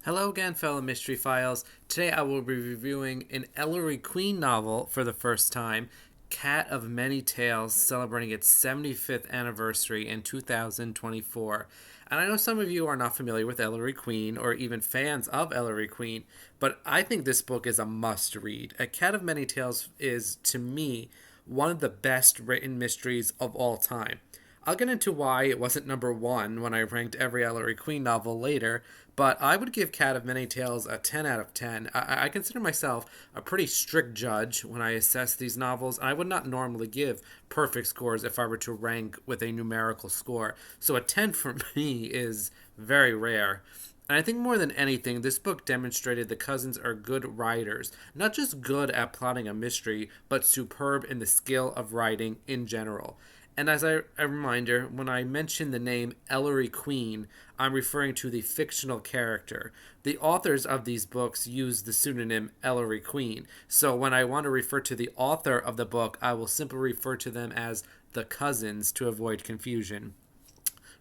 Hello again, fellow Mystery Files. Today I will be reviewing an Ellery Queen novel for the first time, Cat of Many Tales, celebrating its 75th anniversary in 2024. And I know some of you are not familiar with Ellery Queen or even fans of Ellery Queen, but I think this book is a must read. A Cat of Many Tales is, to me, one of the best written mysteries of all time. I'll get into why it wasn't number one when I ranked every Ellery Queen novel later, but I would give Cat of Many Tales a 10 out of 10. I consider myself a pretty strict judge when I assess these novels, and I would not normally give perfect scores if I were to rank with a numerical score. So a 10 for me is very rare. And I think more than anything, this book demonstrated the cousins are good writers, not just good at plotting a mystery, but superb in the skill of writing in general. And as a reminder, when I mention the name Ellery Queen, I'm referring to the fictional character. The authors of these books use the pseudonym Ellery Queen. So when I want to refer to the author of the book, I will simply refer to them as the cousins to avoid confusion.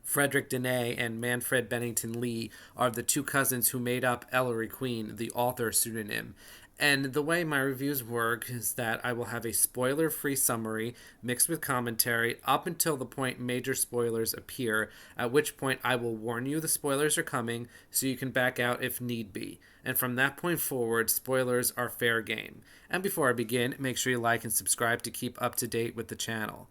Frederick Dene and Manfred Bennington Lee are the two cousins who made up Ellery Queen, the author pseudonym. And the way my reviews work is that I will have a spoiler free summary mixed with commentary up until the point major spoilers appear, at which point I will warn you the spoilers are coming so you can back out if need be. And from that point forward, spoilers are fair game. And before I begin, make sure you like and subscribe to keep up to date with the channel.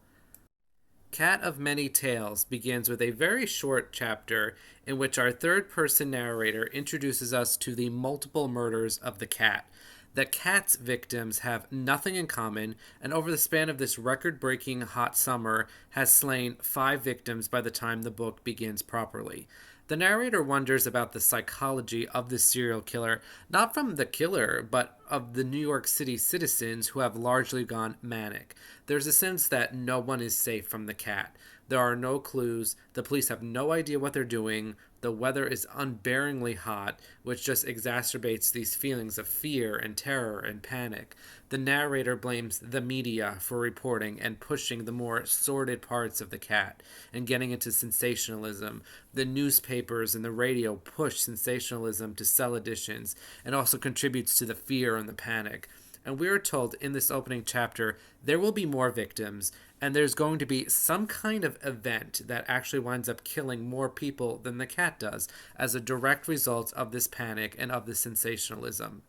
Cat of Many Tales begins with a very short chapter in which our third person narrator introduces us to the multiple murders of the cat. The cat's victims have nothing in common, and over the span of this record breaking hot summer, has slain 5 victims by the time the book begins properly. The narrator wonders about the psychology of the serial killer, not from the killer, but of the New York City citizens who have largely gone manic. There's a sense that no one is safe from the cat. There are no clues, the police have no idea what they're doing, the weather is unbearingly hot, which just exacerbates these feelings of fear and terror and panic. The narrator blames the media for reporting and pushing the more sordid parts of the cat and getting into sensationalism. The newspapers and the radio push sensationalism to sell editions and also contributes to the fear and the panic. And we are told in this opening chapter there will be more victims, and there's going to be some kind of event that actually winds up killing more people than the cat does as a direct result of this panic and of this sensationalism.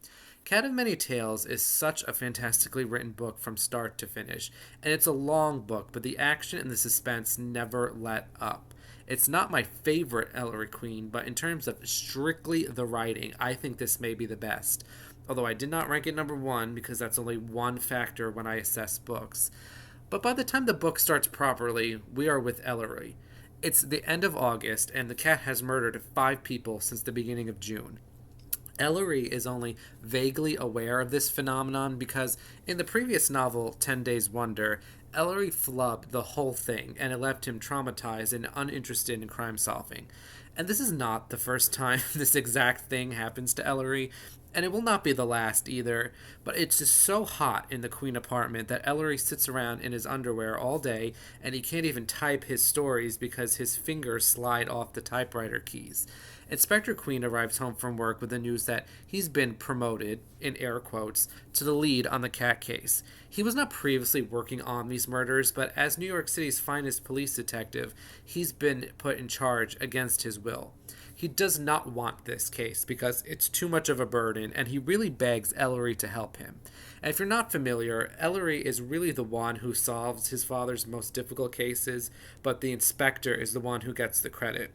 Cat of Many Tales is such a fantastically written book from start to finish, and it's a long book, but the action and the suspense never let up. It's not my favorite Ellery Queen, but in terms of strictly the writing, I think this may be the best. Although I did not rank it number one because that's only one factor when I assess books. But by the time the book starts properly, we are with Ellery. It's the end of August, and the cat has murdered 5 people since the beginning of June. Ellery is only vaguely aware of this phenomenon because in the previous novel, 10 Days Wonder, Ellery flubbed the whole thing and it left him traumatized and uninterested in crime solving. And this is not the first time this exact thing happens to Ellery, and it will not be the last either, but it's just so hot in the Queen apartment that Ellery sits around in his underwear all day and he can't even type his stories because his fingers slide off the typewriter keys. Inspector Queen arrives home from work with the news that he's been promoted, in air quotes, to the lead on the cat case. He was not previously working on these murders, but as New York City's finest police detective, he's been put in charge against his will. He does not want this case because it's too much of a burden, and he really begs Ellery to help him. And if you're not familiar, Ellery is really the one who solves his father's most difficult cases, but the inspector is the one who gets the credit.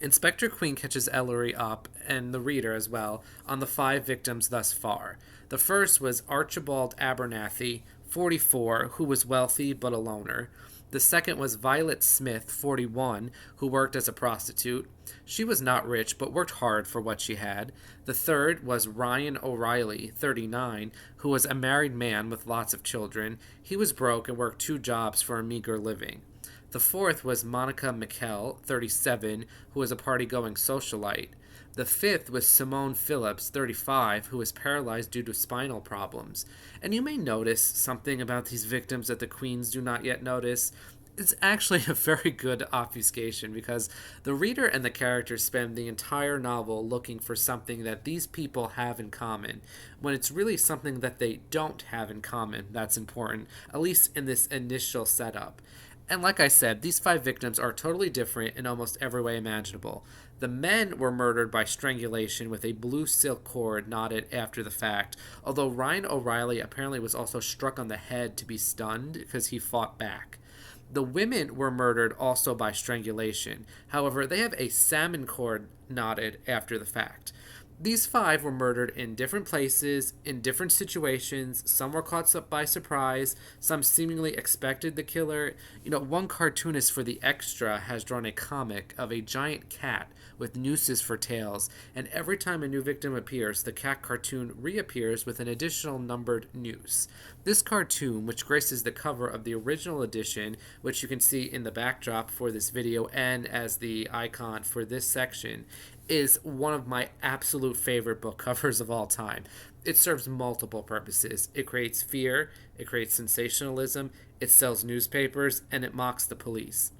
Inspector Queen catches Ellery up, and the reader as well, on the 5 victims thus far. The first was Archibald Abernathy, 44, who was wealthy but a loner. The second was Violet Smith, 41, who worked as a prostitute. She was not rich, but worked hard for what she had. The third was Ryan O'Reilly, 39, who was a married man with lots of children. He was broke and worked 2 jobs for a meager living. The fourth was Monica McKell, 37, who was a party-going socialite. The fifth was Simone Phillips, 35, who was paralyzed due to spinal problems. And you may notice something about these victims that the queens do not yet notice. It's actually a very good obfuscation because the reader and the characters spend the entire novel looking for something that these people have in common, when it's really something that they don't have in common that's important, at least in this initial setup. And like I said, these five victims are totally different in almost every way imaginable. The men were murdered by strangulation with a blue silk cord knotted after the fact, although Ryan O'Reilly apparently was also struck on the head to be stunned because he fought back. The women were murdered also by strangulation. However, they have a salmon cord knotted after the fact. These five were murdered in different places, in different situations. Some were caught up by surprise. Some seemingly expected the killer. One cartoonist for The Extra has drawn a comic of a giant cat with nooses for tails, and every time a new victim appears, the cat cartoon reappears with an additional numbered noose. This cartoon, which graces the cover of the original edition, which you can see in the backdrop for this video and as the icon for this section, is one of my absolute favorite book covers of all time. It serves multiple purposes. It creates fear, it creates sensationalism, it sells newspapers, and it mocks the police.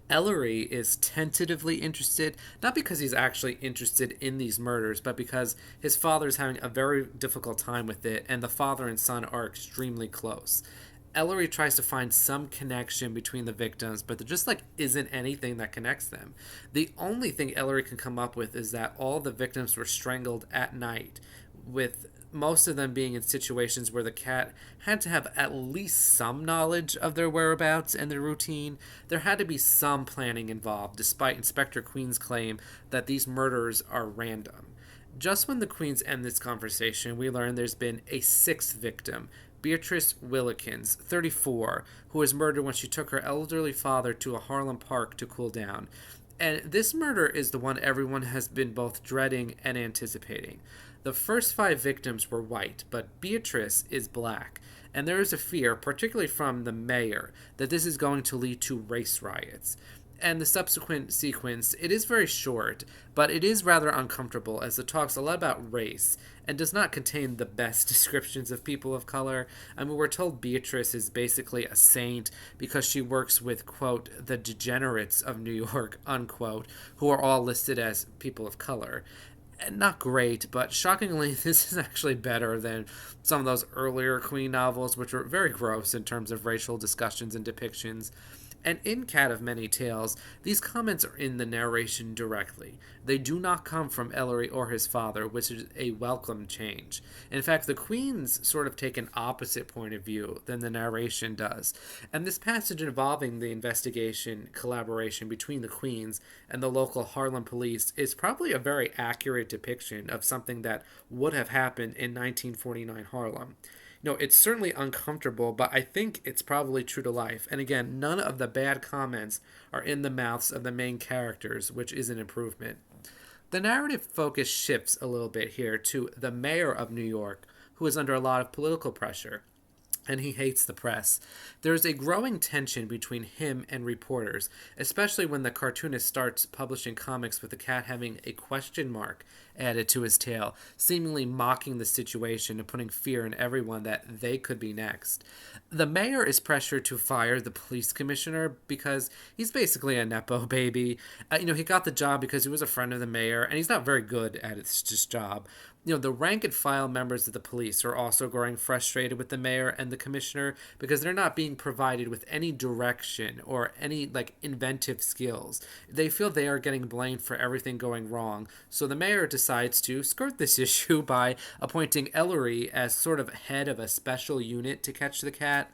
Ellery is tentatively interested, not because he's actually interested in these murders, but because his father is having a very difficult time with it, and the father and son are extremely close. Ellery tries to find some connection between the victims, but there just isn't anything that connects them. The only thing Ellery can come up with is that all the victims were strangled at night, with most of them being in situations where the cat had to have at least some knowledge of their whereabouts and their routine. There had to be some planning involved, despite Inspector Queen's claim that these murders are random. Just when the Queens end this conversation, we learn there's been a sixth victim, Beatrice Willikins, 34, who was murdered when she took her elderly father to a Harlem park to cool down. And this murder is the one everyone has been both dreading and anticipating. The first five victims were white, but Beatrice is black. And there is a fear, particularly from the mayor, that this is going to lead to race riots. And the subsequent sequence, it is very short, but it is rather uncomfortable as it talks a lot about race and does not contain the best descriptions of people of color. I mean, we're told Beatrice is basically a saint because she works with, quote, the degenerates of New York, unquote, who are all listed as people of color. Not great, but shockingly, this is actually better than some of those earlier Queen novels, which were very gross in terms of racial discussions and depictions. And in Cat of Many Tales, these comments are in the narration directly. They do not come from Ellery or his father, which is a welcome change. In fact, the Queens sort of take an opposite point of view than the narration does. And this passage involving the investigation collaboration between the Queens and the local Harlem police is probably a very accurate depiction of something that would have happened in 1949 Harlem. It's certainly uncomfortable, but I think it's probably true to life. And again, none of the bad comments are in the mouths of the main characters, which is an improvement. The narrative focus shifts a little bit here to the mayor of New York, who is under a lot of political pressure, and he hates the press. There is a growing tension between him and reporters, especially when the cartoonist starts publishing comics with the cat having a question mark added to his tail, seemingly mocking the situation and putting fear in everyone that they could be next. The mayor is pressured to fire the police commissioner because he's basically a Nepo baby. He got the job because he was a friend of the mayor, and he's not very good at his job. The rank and file members of the police are also growing frustrated with the mayor and the commissioner because they're not being provided with any direction or any inventive skills. They feel they are getting blamed for everything going wrong. So the mayor decides to skirt this issue by appointing Ellery as sort of head of a special unit to catch the cat.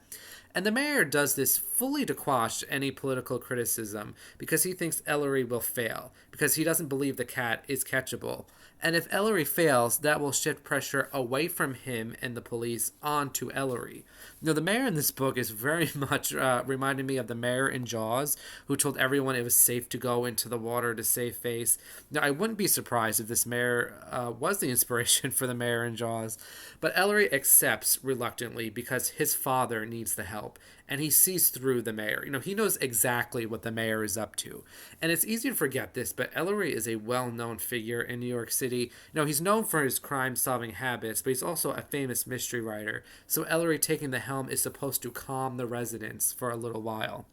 And the mayor does this fully to quash any political criticism because he thinks Ellery will fail, because he doesn't believe the cat is catchable. And if Ellery fails, that will shift pressure away from him and the police onto Ellery. The mayor in this book is very much reminding me of the mayor in Jaws, who told everyone it was safe to go into the water to save face. Now, I wouldn't be surprised if this mayor was the inspiration for the mayor in Jaws, but Ellery accepts reluctantly because his father needs the help, and he sees through the mayor. He knows exactly what the mayor is up to. And it's easy to forget this, but Ellery is a well-known figure in New York City. He's known for his crime-solving habits, but he's also a famous mystery writer. So Ellery taking the helm is supposed to calm the residents for a little while.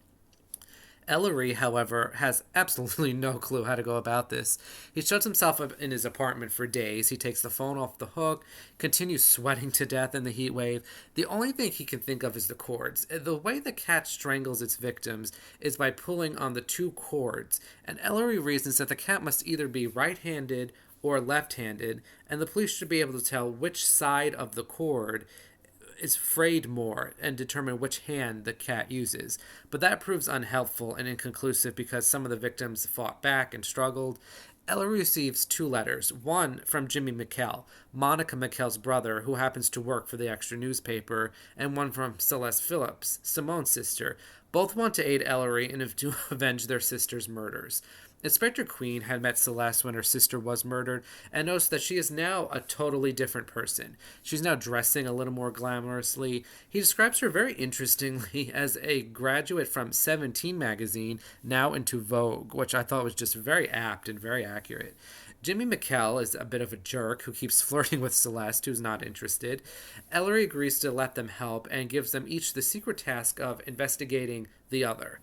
Ellery, however, has absolutely no clue how to go about this. He shuts himself up in his apartment for days. He takes the phone off the hook, continues sweating to death in the heat wave. The only thing he can think of is the cords. The way the cat strangles its victims is by pulling on the two cords, and Ellery reasons that the cat must either be right-handed or left-handed, and the police should be able to tell which side of the cord is frayed more and determine which hand the cat uses. But that proves unhelpful and inconclusive because some of the victims fought back and struggled. Ellery receives two letters, one from Jimmy McKell, Monica McKell's brother, who happens to work for the Extra newspaper, and one from Celeste Phillips, Simone's sister. Both want to aid Ellery and to avenge their sister's murders. Inspector Queen had met Celeste when her sister was murdered and noticed that she is now a totally different person. She's now dressing a little more glamorously. He describes her very interestingly as a graduate from 17 magazine, now into Vogue, which I thought was just very apt and very accurate. Jimmy McKell is a bit of a jerk who keeps flirting with Celeste, who's not interested. Ellery agrees to let them help and gives them each the secret task of investigating the other.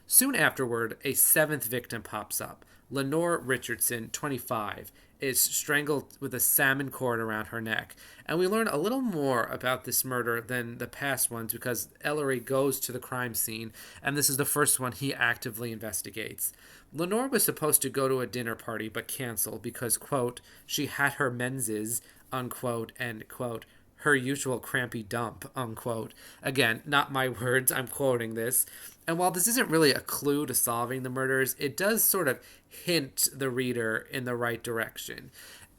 Soon afterward, a seventh victim pops up. Lenore Richardson, 25, is strangled with a salmon cord around her neck. And we learn a little more about this murder than the past ones because Ellery goes to the crime scene, and this is the first one he actively investigates. Lenore was supposed to go to a dinner party but canceled because, quote, she had her menses, unquote, and, quote, her usual crampy dump, unquote. Again, not my words, I'm quoting this. And while this isn't really a clue to solving the murders, it does sort of hint the reader in the right direction.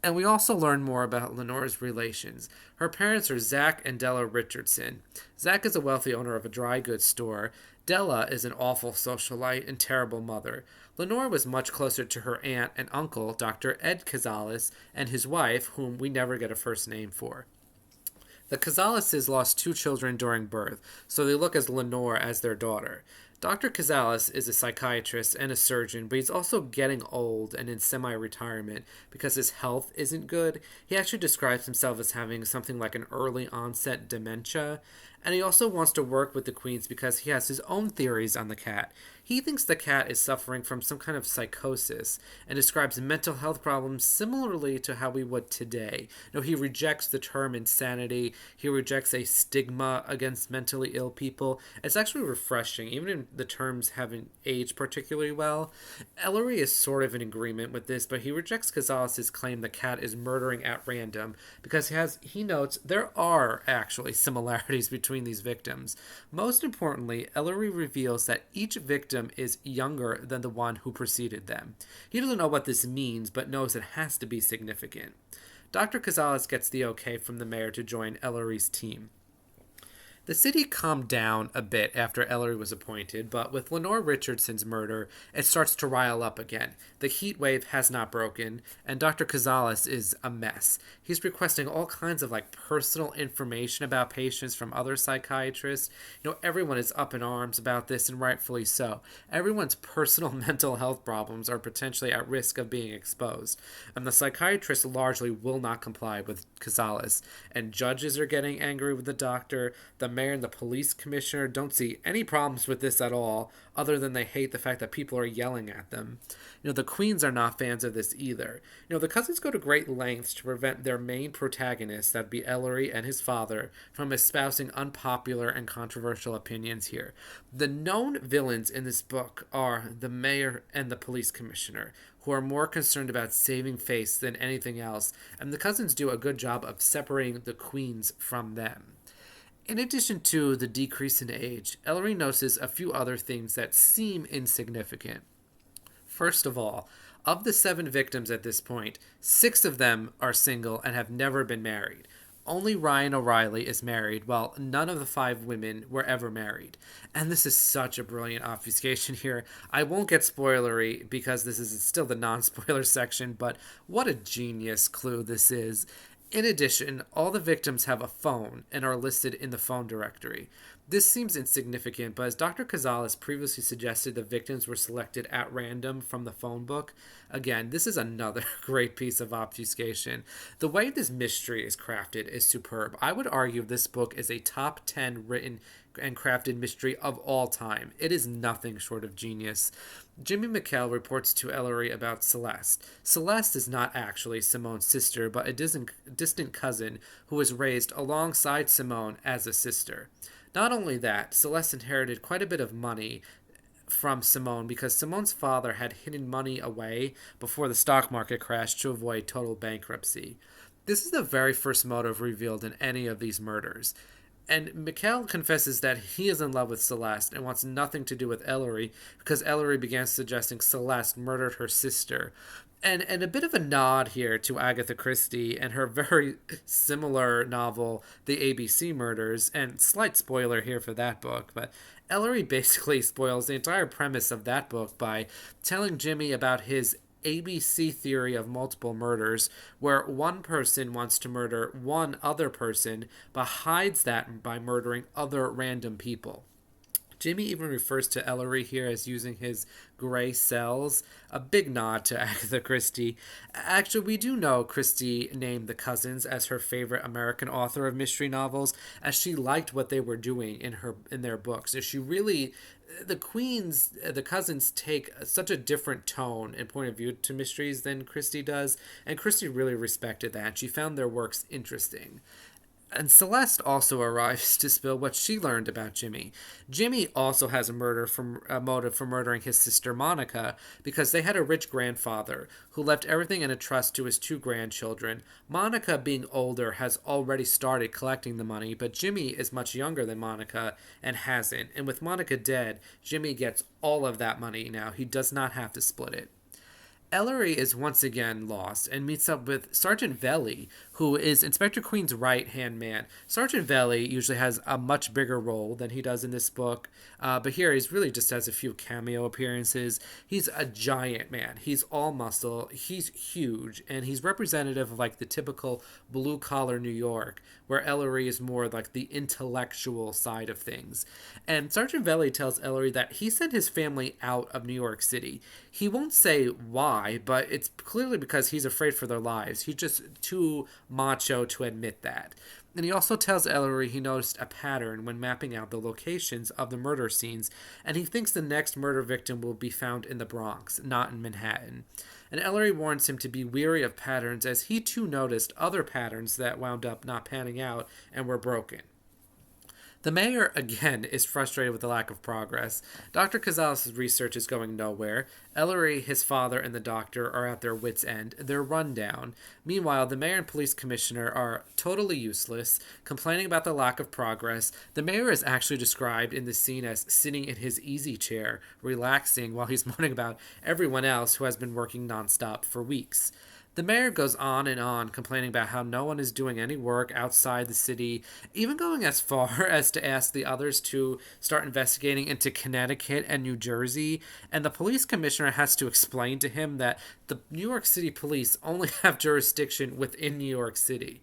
And we also learn more about Lenore's relations. Her parents are Zach and Della Richardson. Zach is a wealthy owner of a dry goods store. Della is an awful socialite and terrible mother. Lenore was much closer to her aunt and uncle, Dr. Ed Cazales, and his wife, whom we never get a first name for. The Cazaleses lost two children during birth, so they look as Lenore as their daughter. Dr. Cazales is a psychiatrist and a surgeon, but he's also getting old and in semi-retirement because his health isn't good. He actually describes himself as having something like an early onset dementia, and he also wants to work with the Queens because he has his own theories on the cat. He thinks the cat is suffering from some kind of psychosis and describes mental health problems similarly to how we would today. He rejects the term insanity. He rejects a stigma against mentally ill people. It's actually refreshing, even if the terms haven't aged particularly well. Ellery is sort of in agreement with this, but he rejects Cazales' claim the cat is murdering at random because he notes there are actually similarities between these victims. Most importantly, Ellery reveals that each victim is younger than the one who preceded them. He doesn't know what this means, but knows it has to be significant. Dr. Cazales gets the okay from the mayor to join Ellery's team. The city calmed down a bit after Ellery was appointed, but with Lenore Richardson's murder, it starts to rile up again. The heat wave has not broken, and Dr. Cazales is a mess. He's requesting all kinds of personal information about patients from other psychiatrists. Everyone is up in arms about this, and rightfully so. Everyone's personal mental health problems are potentially at risk of being exposed, and the psychiatrists largely will not comply with Cazales, and judges are getting angry with the doctor. The mayor and the police commissioner don't see any problems with this at all, other than they hate the fact that people are yelling at them. The Queens are not fans of this either. The cousins go to great lengths to prevent their main protagonists, that'd be Ellery and his father, from espousing unpopular and controversial opinions here. The known villains in this book are the mayor and the police commissioner, who are more concerned about saving face than anything else, and the cousins do a good job of separating the Queens from them. In addition to the decrease in age, Ellery notices a few other things that seem insignificant. First of all, of the 7 victims at this point, 6 of them are single and have never been married. Only Ryan O'Reilly is married, while none of the 5 women were ever married. And this is such a brilliant obfuscation here. I won't get spoilery because this is still the non-spoiler section, but what a genius clue this is. In addition, all the victims have a phone and are listed in the phone directory. This seems insignificant, but as Dr. Cazales previously suggested, the victims were selected at random from the phone book. Again, this is another great piece of obfuscation. The way this mystery is crafted is superb. I would argue this book is a top 10 written and crafted mystery of all time. It is nothing short of genius. Jimmy McKell reports to Ellery about Celeste. Celeste is not actually Simone's sister, but a distant cousin who was raised alongside Simone as a sister. Not only that, Celeste inherited quite a bit of money from Simone because Simone's father had hidden money away before the stock market crashed to avoid total bankruptcy. This is the very first motive revealed in any of these murders. And Mikkel confesses that he is in love with Celeste and wants nothing to do with Ellery because Ellery began suggesting Celeste murdered her sister. And a bit of a nod here to Agatha Christie and her very similar novel, The ABC Murders, and slight spoiler here for that book, but Ellery basically spoils the entire premise of that book by telling Jimmy about his ABC theory of multiple murders, where one person wants to murder one other person, but hides that by murdering other random people. Jimmy even refers to Ellery here as using his gray cells, a big nod to Agatha Christie. Actually, we do know Christie named the cousins as her favorite American author of mystery novels, as she liked what they were doing in their books. She really, the cousins take such a different tone and point of view to mysteries than Christie does, and Christie really respected that. She found their works interesting. And Celeste also arrives to spill what she learned about Jimmy. Jimmy also has a motive for murdering his sister Monica because they had a rich grandfather who left everything in a trust to his two grandchildren. Monica, being older, has already started collecting the money, but Jimmy is much younger than Monica and hasn't. And with Monica dead, Jimmy gets all of that money now. He does not have to split it. Ellery is once again lost and meets up with Sergeant Velli, who is Inspector Queen's right-hand man. Sergeant Velli usually has a much bigger role than he does in this book, but here he's really just has a few cameo appearances. He's a giant man. He's all muscle. He's huge, and he's representative of like the typical blue-collar New York, where Ellery is more like the intellectual side of things. And Sergeant Velli tells Ellery that he sent his family out of New York City. He won't say why, but it's clearly because he's afraid for their lives. He's just too macho to admit that. And he also tells Ellery he noticed a pattern when mapping out the locations of the murder scenes, and he thinks the next murder victim will be found in the Bronx, not in Manhattan. And Ellery warns him to be wary of patterns, as he too noticed other patterns that wound up not panning out and were broken. The mayor, again, is frustrated with the lack of progress. Dr. Cazales' research is going nowhere. Ellery, his father, and the doctor are at their wits' end. They're run down. Meanwhile, the mayor and police commissioner are totally useless, complaining about the lack of progress. The mayor is actually described in the scene as sitting in his easy chair, relaxing, while he's moaning about everyone else who has been working nonstop for weeks. The mayor goes on and on, complaining about how no one is doing any work outside the city, even going as far as to ask the others to start investigating into Connecticut and New Jersey. And the police commissioner has to explain to him that the New York City police only have jurisdiction within New York City.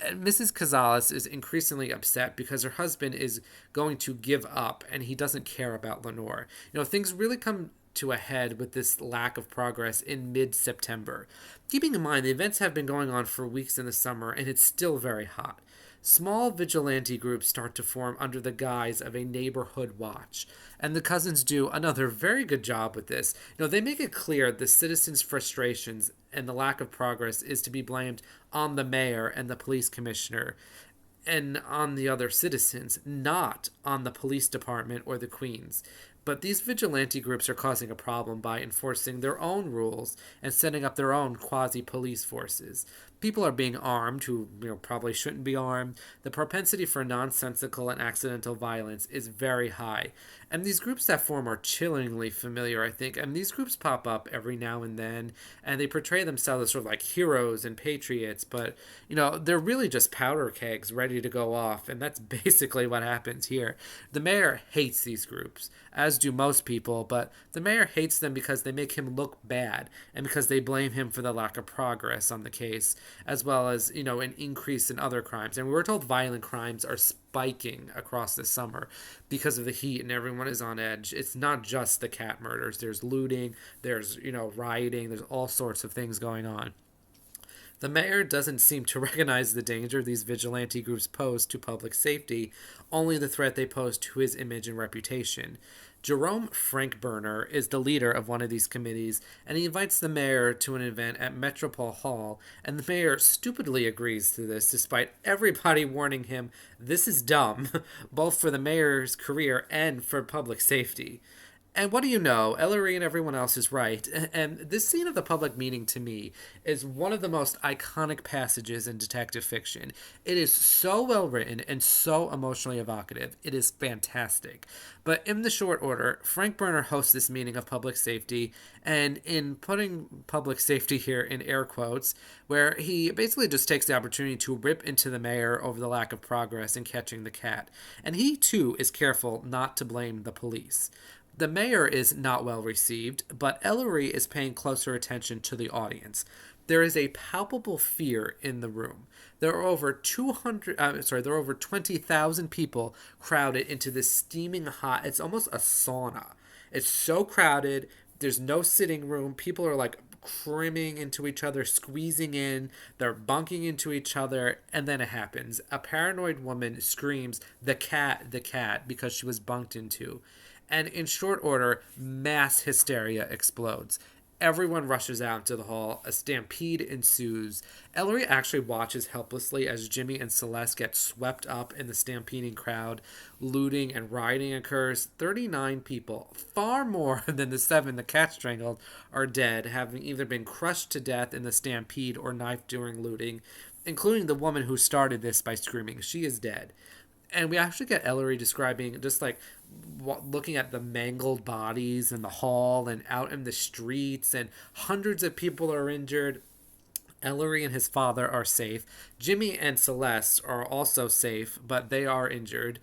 And Mrs. Cazales is increasingly upset because her husband is going to give up and he doesn't care about Lenore. Things really come to a head with this lack of progress in mid-September. Keeping in mind, the events have been going on for weeks in the summer, and it's still very hot. Small vigilante groups start to form under the guise of a neighborhood watch, and the cousins do another very good job with this. They make it clear the citizens' frustrations and the lack of progress is to be blamed on the mayor and the police commissioner, and on the other citizens, not on the police department or the Queens. But these vigilante groups are causing a problem by enforcing their own rules and setting up their own quasi-police forces. People are being armed who probably shouldn't be armed. The propensity for nonsensical and accidental violence is very high. And these groups that form are chillingly familiar, I think. And these groups pop up every now and then, and they portray themselves as sort of like heroes and patriots, but, they're really just powder kegs ready to go off, and that's basically what happens here. The mayor hates these groups, as do most people, but the mayor hates them because they make him look bad, and because they blame him for the lack of progress on the case. as well as, an increase in other crimes. And we were told violent crimes are spiking across the summer because of the heat and everyone is on edge. It's not just the cat murders. There's looting, there's, rioting, there's all sorts of things going on. The mayor doesn't seem to recognize the danger these vigilante groups pose to public safety, only the threat they pose to his image and reputation. Jerome Frankburner is the leader of one of these committees, and he invites the mayor to an event at Metropole Hall, and the mayor stupidly agrees to this despite everybody warning him this is dumb, both for the mayor's career and for public safety. And what do you know? Ellery and everyone else is right. And this scene of the public meeting, to me, is one of the most iconic passages in detective fiction. It is so well written and so emotionally evocative. It is fantastic. But in the short order, Frank Burner hosts this meeting of public safety, and in putting public safety here in air quotes, where he basically just takes the opportunity to rip into the mayor over the lack of progress in catching the cat. And he, too, is careful not to blame the police. The mayor is not well received, but Ellery is paying closer attention to the audience. There is a palpable fear in the room. There are over 20,000 people crowded into this steaming hot, it's almost a sauna. It's so crowded, there's no sitting room. People are like cramming into each other, squeezing in, they're bunking into each other, and then it happens. A paranoid woman screams, the cat, because she was bunked into. And in short order, mass hysteria explodes. Everyone rushes out into the hall. A stampede ensues. Ellery actually watches helplessly as Jimmy and Celeste get swept up in the stampeding crowd. Looting and rioting occurs. 39 people, far more than the 7 the cat strangled, are dead, having either been crushed to death in the stampede or knifed during looting, including the woman who started this by screaming. She is dead. And we actually get Ellery describing just like looking at the mangled bodies in the hall and out in the streets, and hundreds of people are injured. Ellery and his father are safe. Jimmy and Celeste are also safe, but they are injured.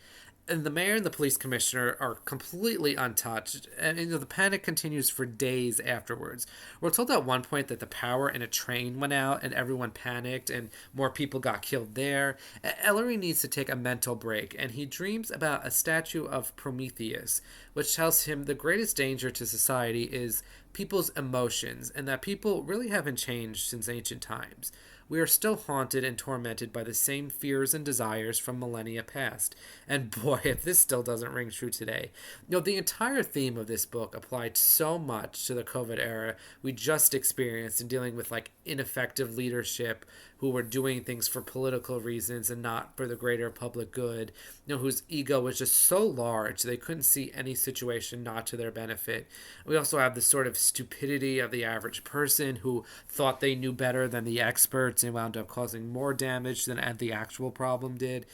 And the mayor and the police commissioner are completely untouched, and the panic continues for days afterwards. We're told at one point that the power in a train went out and everyone panicked and more people got killed there. Ellery needs to take a mental break, and he dreams about a statue of Prometheus, which tells him the greatest danger to society is people's emotions, and that people really haven't changed since ancient times. We are still haunted and tormented by the same fears and desires from millennia past. And boy, if this still doesn't ring true today. The entire theme of this book applied so much to the COVID era we just experienced in dealing with ineffective leadership who were doing things for political reasons and not for the greater public good, whose ego was just so large they couldn't see any situation not to their benefit. We also have the sort of stupidity of the average person who thought they knew better than the experts and wound up causing more damage than the actual problem did.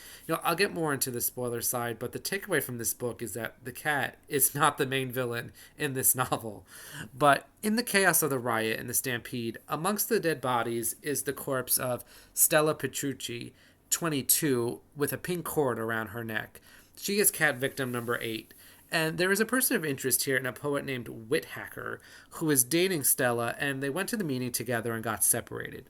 I'll get more into the spoiler side, but the takeaway from this book is that the cat is not the main villain in this novel. But in the chaos of the riot and the stampede, amongst the dead bodies is the corpse of Stella Petrucci, 22, with a pink cord around her neck. She is cat victim number 8. And there is a person of interest here in a poet named Whitaker who is dating Stella, and they went to the meeting together and got separated.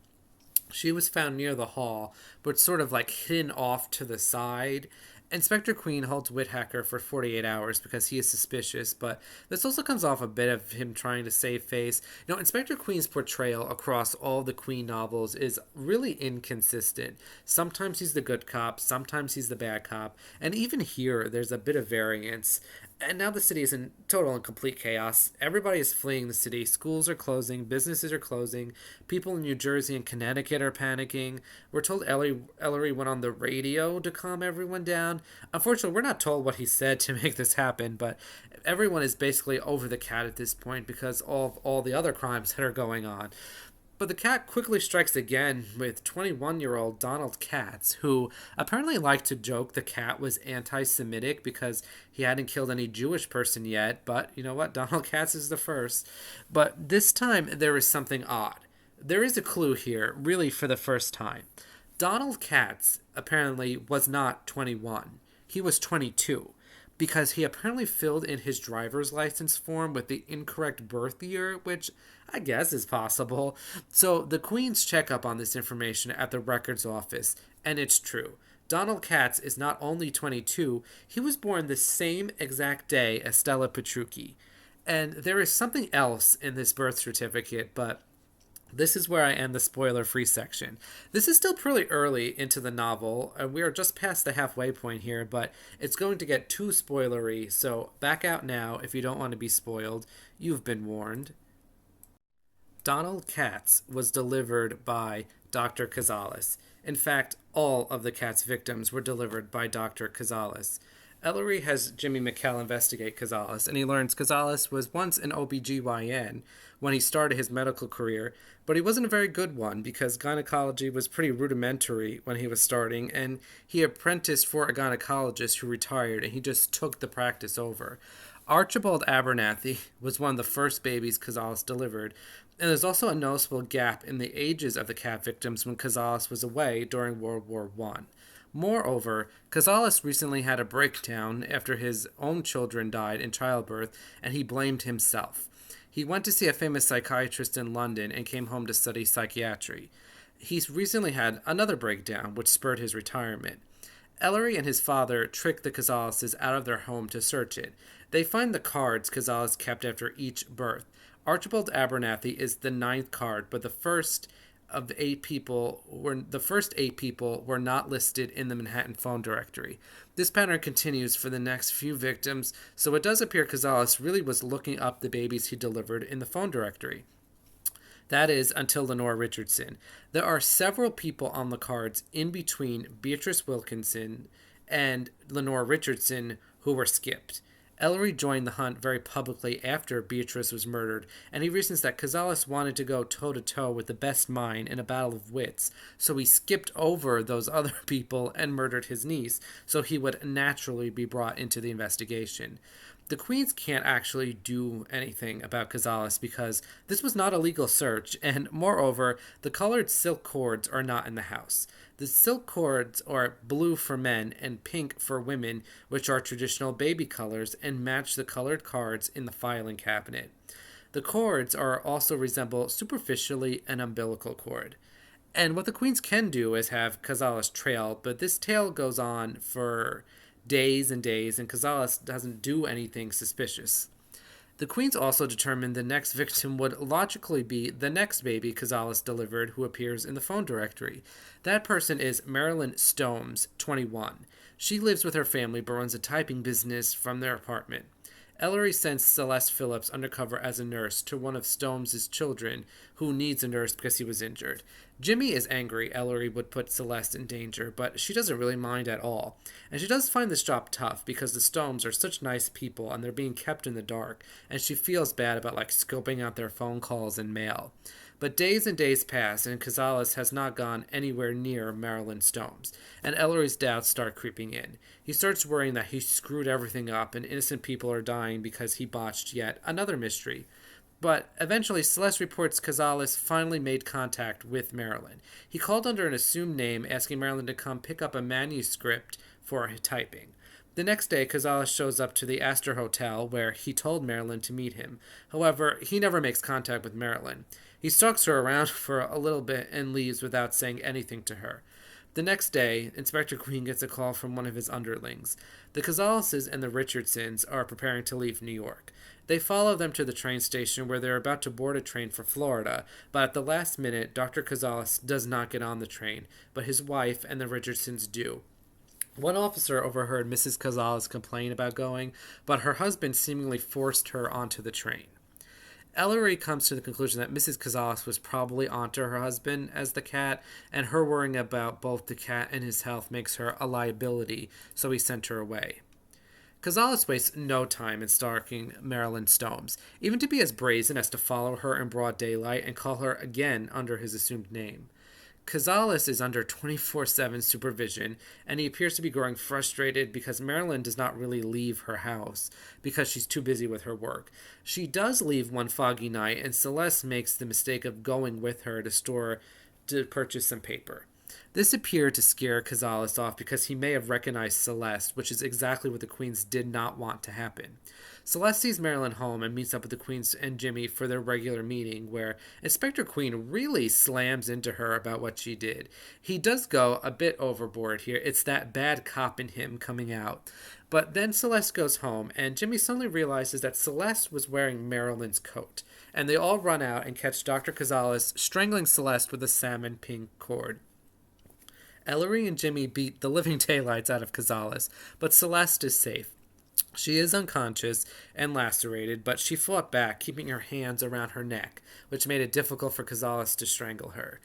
She was found near the hall, but sort of hidden off to the side. Inspector Queen holds Whitaker for 48 hours because he is suspicious, but this also comes off a bit of him trying to save face. Inspector Queen's portrayal across all the Queen novels is really inconsistent. Sometimes he's the good cop, sometimes he's the bad cop, and even here there's a bit of variance. And now the city is in total and complete chaos. Everybody is fleeing the city. Schools are closing. Businesses are closing. People in New Jersey and Connecticut are panicking. We're told Ellery went on the radio to calm everyone down. Unfortunately, we're not told what he said to make this happen, but everyone is basically over the cat at this point because of all the other crimes that are going on. But the cat quickly strikes again with 21-year-old Donald Katz, who apparently liked to joke the cat was anti-Semitic because he hadn't killed any Jewish person yet. But you know what? Donald Katz is the first. But this time there is something odd. There is a clue here, really for the first time. Donald Katz apparently was not 21. He was 22. because he apparently filled in his driver's license form with the incorrect birth year, which I guess is possible. So the Queens check up on this information at the records office, and it's true. Donald Katz is not only 22, he was born the same exact day as Stella Petrucci. And there is something else in this birth certificate, but this is where I end the spoiler free section. This is still pretty early into the novel, and we are just past the halfway point here, but it's going to get too spoilery, so back out now if you don't want to be spoiled. You've been warned. Donald Katz was delivered by Dr. Cazales. In fact, all of the Katz victims were delivered by Dr. Cazales. Ellery has Jimmy McKell investigate Cazales, and he learns Cazales was once an OBGYN when he started his medical career, but he wasn't a very good one because gynecology was pretty rudimentary when he was starting, and he apprenticed for a gynecologist who retired, and he just took the practice over. Archibald Abernathy was one of the first babies Cazales delivered, and there's also a noticeable gap in the ages of the cat victims when Cazales was away during World War I. Moreover, Cazales recently had a breakdown after his own children died in childbirth, and he blamed himself. He went to see a famous psychiatrist in London and came home to study psychiatry. He's recently had another breakdown, which spurred his retirement. Ellery and his father trick the Cazaleses out of their home to search it. They find the cards Cazales kept after each birth. Archibald Abernathy is the ninth card, but the first eight people were not listed in the Manhattan phone directory. This pattern continues for the next few victims, so it does appear Cazales really was looking up the babies he delivered in the phone directory. That is, until Lenore Richardson. There are several people on the cards in between Beatrice Wilkinson and Lenore Richardson who were skipped. Ellery joined the hunt very publicly after Beatrice was murdered, and he reasons that Cazales wanted to go toe-to-toe with the best mind in a battle of wits, so he skipped over those other people and murdered his niece, so he would naturally be brought into the investigation. The Queens can't actually do anything about Cazales because this was not a legal search, and moreover, the colored silk cords are not in the house. The silk cords are blue for men and pink for women, which are traditional baby colors, and match the colored cards in the filing cabinet. The cords also resemble superficially an umbilical cord. And what the Queens can do is have Cazales trailed, but this tail goes on for days and days, and Cazales doesn't do anything suspicious. The Queens also determined the next victim would logically be the next baby Cazales delivered who appears in the phone directory. That person is Marilyn Stomes, 21. She lives with her family but runs a typing business from their apartment. Ellery sends Celeste Phillips undercover as a nurse to one of Stomes' children who needs a nurse because he was injured. Jimmy is angry Ellery would put Celeste in danger, but she doesn't really mind at all. And she does find this job tough because the Stomes are such nice people and they're being kept in the dark, and she feels bad about scoping out their phone calls and mail. But days and days pass, and Cazales has not gone anywhere near Marilyn Stones, and Ellery's doubts start creeping in. He starts worrying that he screwed everything up and innocent people are dying because he botched yet another mystery. But eventually, Celeste reports Cazales finally made contact with Marilyn. He called under an assumed name, asking Marilyn to come pick up a manuscript for typing. The next day, Cazales shows up to the Astor Hotel, where he told Marilyn to meet him. However, he never makes contact with Marilyn. He stalks her around for a little bit and leaves without saying anything to her. The next day, Inspector Queen gets a call from one of his underlings. The Cazaleses and the Richardsons are preparing to leave New York. They follow them to the train station where they're about to board a train for Florida, but at the last minute, Dr. Cazales does not get on the train, but his wife and the Richardsons do. One officer overheard Mrs. Cazales complain about going, but her husband seemingly forced her onto the train. Ellery comes to the conclusion that Mrs. Cazales was probably onto her husband as the cat, and her worrying about both the cat and his health makes her a liability, so he sent her away. Cazales wastes no time in stalking Marilyn Stones, even to be as brazen as to follow her in broad daylight and call her again under his assumed name. Cazales is under 24/7 supervision, and he appears to be growing frustrated because Marilyn does not really leave her house because she's too busy with her work. She does leave one foggy night, and Celeste makes the mistake of going with her to store to purchase some paper. This appeared to scare Cazales off because he may have recognized Celeste, which is exactly what the Queens did not want to happen. Celeste sees Marilyn home and meets up with the Queens and Jimmy for their regular meeting, where Inspector Queen really slams into her about what she did. He does go a bit overboard here. It's that bad cop in him coming out. But then Celeste goes home, and Jimmy suddenly realizes that Celeste was wearing Marilyn's coat. And they all run out and catch Dr. Cazales strangling Celeste with a salmon pink cord. Ellery and Jimmy beat the living daylights out of Cazales, but Celeste is safe. She is unconscious and lacerated, but she fought back, keeping her hands around her neck, which made it difficult for Cazales to strangle her.